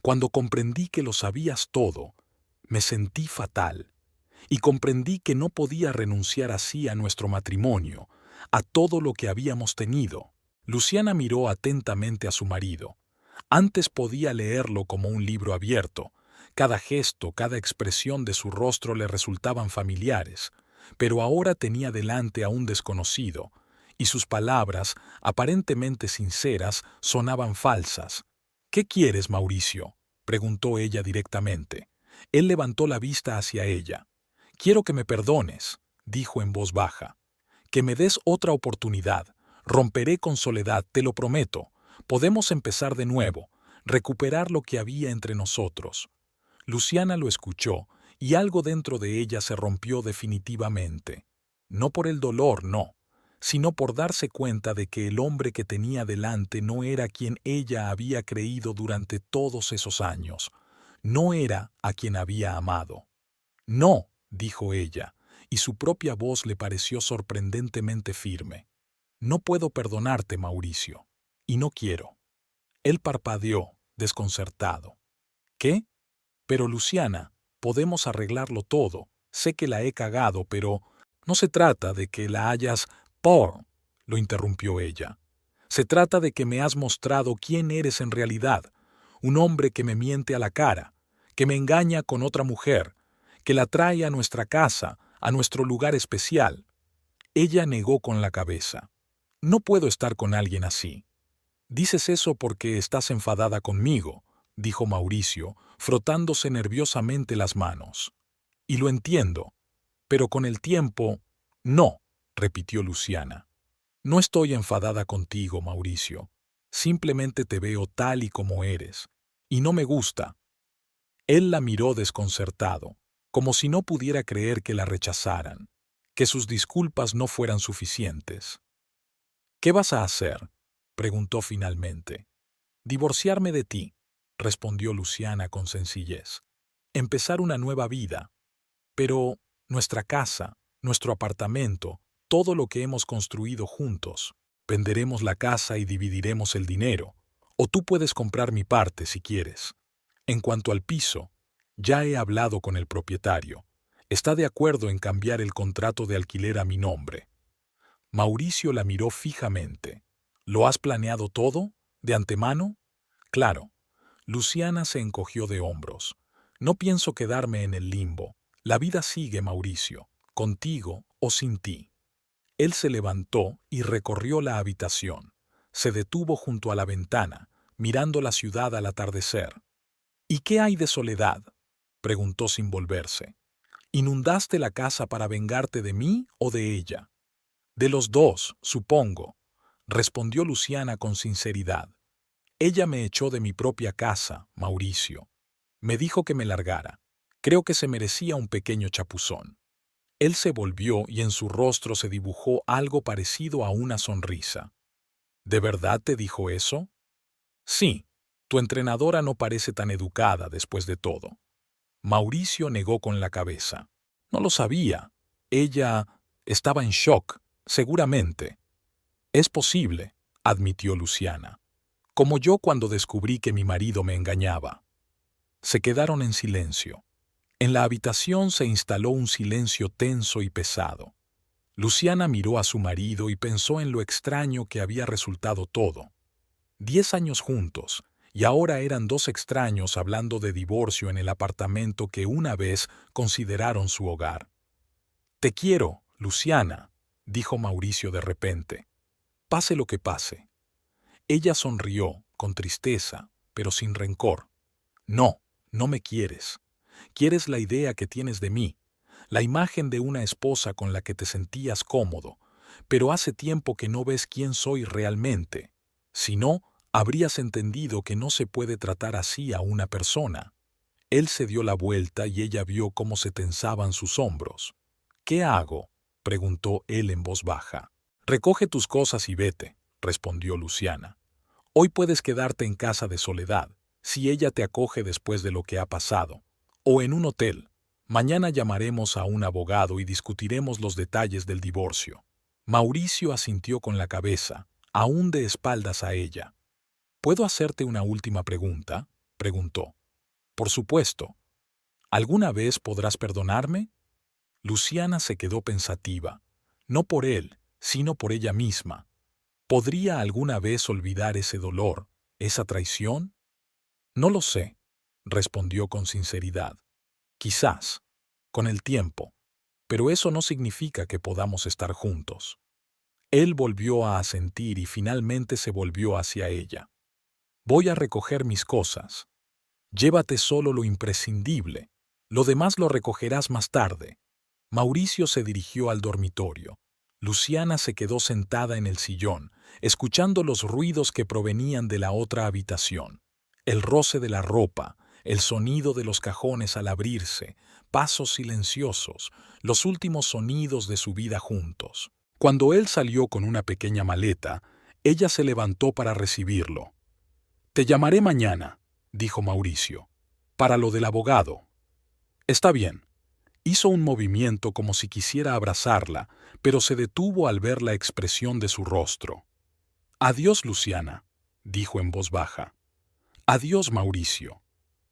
cuando comprendí que lo sabías todo, me sentí fatal. Y comprendí que no podía renunciar así a nuestro matrimonio, a todo lo que habíamos tenido. Luciana miró atentamente a su marido. Antes podía leerlo como un libro abierto. Cada gesto, cada expresión de su rostro le resultaban familiares, pero ahora tenía delante a un desconocido, y sus palabras, aparentemente sinceras, sonaban falsas. ¿Qué quieres, Mauricio?, preguntó ella directamente. Él levantó la vista hacia ella. Quiero que me perdones, dijo en voz baja. Que me des otra oportunidad. Romperé con Soledad, te lo prometo. Podemos empezar de nuevo, recuperar lo que había entre nosotros. Luciana lo escuchó, y algo dentro de ella se rompió definitivamente. No por el dolor, no, sino por darse cuenta de que el hombre que tenía delante no era quien ella había creído durante todos esos años, no era a quien había amado. No, dijo ella, y su propia voz le pareció sorprendentemente firme. No puedo perdonarte, Mauricio, y no quiero. Él parpadeó, desconcertado. ¿Qué? Pero Luciana, podemos arreglarlo todo. Sé que la he cagado, pero no se trata de que la hayas... lo interrumpió ella. Se trata de que me has mostrado quién eres en realidad. Un hombre que me miente a la cara, que me engaña con otra mujer, que la trae a nuestra casa, a nuestro lugar especial. Ella negó con la cabeza. No puedo estar con alguien así. Dices eso porque estás enfadada conmigo, dijo Mauricio, frotándose nerviosamente las manos. Y lo entiendo, pero con el tiempo... No, repitió Luciana. No estoy enfadada contigo, Mauricio. Simplemente te veo tal y como eres. Y no me gusta. Él la miró desconcertado, como si no pudiera creer que la rechazaran, que sus disculpas no fueran suficientes. ¿Qué vas a hacer?, preguntó finalmente. Divorciarme de ti, respondió Luciana con sencillez. Empezar una nueva vida. Pero nuestra casa, nuestro apartamento, todo lo que hemos construido juntos. Venderemos la casa y dividiremos el dinero. O tú puedes comprar mi parte si quieres. En cuanto al piso, ya he hablado con el propietario. Está de acuerdo en cambiar el contrato de alquiler a mi nombre. Mauricio la miró fijamente. ¿Lo has planeado todo? ¿De antemano? Claro. Luciana se encogió de hombros. No pienso quedarme en el limbo. La vida sigue, Mauricio, contigo o sin ti. Él se levantó y recorrió la habitación. Se detuvo junto a la ventana, mirando la ciudad al atardecer. ¿Y qué hay de Soledad?, preguntó sin volverse. ¿Inundaste la casa para vengarte de mí o de ella? De los dos, supongo, respondió Luciana con sinceridad. Ella me echó de mi propia casa, Mauricio. Me dijo que me largara. Creo que se merecía un pequeño chapuzón. Él se volvió y en su rostro se dibujó algo parecido a una sonrisa. ¿De verdad te dijo eso? Sí, tu entrenadora no parece tan educada después de todo. Mauricio negó con la cabeza. No lo sabía. Ella estaba en shock, seguramente. Es posible, admitió Luciana. Como yo cuando descubrí que mi marido me engañaba. Se quedaron en silencio. En la habitación se instaló un silencio tenso y pesado. Luciana miró a su marido y pensó en lo extraño que había resultado todo. 10 años juntos, y ahora eran dos extraños hablando de divorcio en el apartamento que una vez consideraron su hogar. Te quiero, Luciana, dijo Mauricio de repente. Pase lo que pase. Ella sonrió, con tristeza, pero sin rencor. No, no me quieres. Quieres la idea que tienes de mí, la imagen de una esposa con la que te sentías cómodo, pero hace tiempo que no ves quién soy realmente. Si no, habrías entendido que no se puede tratar así a una persona. Él se dio la vuelta y ella vio cómo se tensaban sus hombros. ¿Qué hago?, preguntó él en voz baja. Recoge tus cosas y vete, respondió Luciana. Hoy puedes quedarte en casa de Soledad, si ella te acoge después de lo que ha pasado, o en un hotel. Mañana llamaremos a un abogado y discutiremos los detalles del divorcio. Mauricio asintió con la cabeza, aún de espaldas a ella. ¿Puedo hacerte una última pregunta?, preguntó. Por supuesto. ¿Alguna vez podrás perdonarme? Luciana se quedó pensativa, no por él, sino por ella misma. ¿Podría alguna vez olvidar ese dolor, esa traición? No lo sé, respondió con sinceridad. Quizás, con el tiempo, pero eso no significa que podamos estar juntos. Él volvió a asentir y finalmente se volvió hacia ella. Voy a recoger mis cosas. Llévate solo lo imprescindible. Lo demás lo recogerás más tarde. Mauricio se dirigió al dormitorio. Luciana se quedó sentada en el sillón, escuchando los ruidos que provenían de la otra habitación. El roce de la ropa, el sonido de los cajones al abrirse, pasos silenciosos, los últimos sonidos de su vida juntos. Cuando él salió con una pequeña maleta, ella se levantó para recibirlo. «Te llamaré mañana», dijo Mauricio, «para lo del abogado». «Está bien». Hizo un movimiento como si quisiera abrazarla, pero se detuvo al ver la expresión de su rostro. «Adiós, Luciana», dijo en voz baja. «Adiós, Mauricio».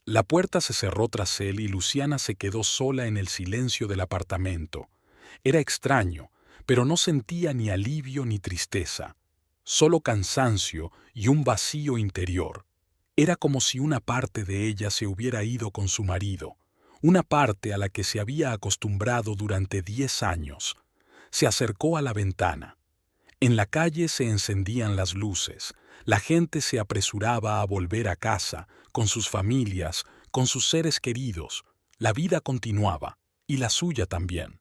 La puerta se cerró tras él y Luciana se quedó sola en el silencio del apartamento. Era extraño, pero no sentía ni alivio ni tristeza, solo cansancio y un vacío interior. Era como si una parte de ella se hubiera ido con su marido, una parte a la que se había acostumbrado durante 10 años. Se acercó a la ventana. En la calle se encendían las luces, la gente se apresuraba a volver a casa, con sus familias, con sus seres queridos. La vida continuaba, y la suya también.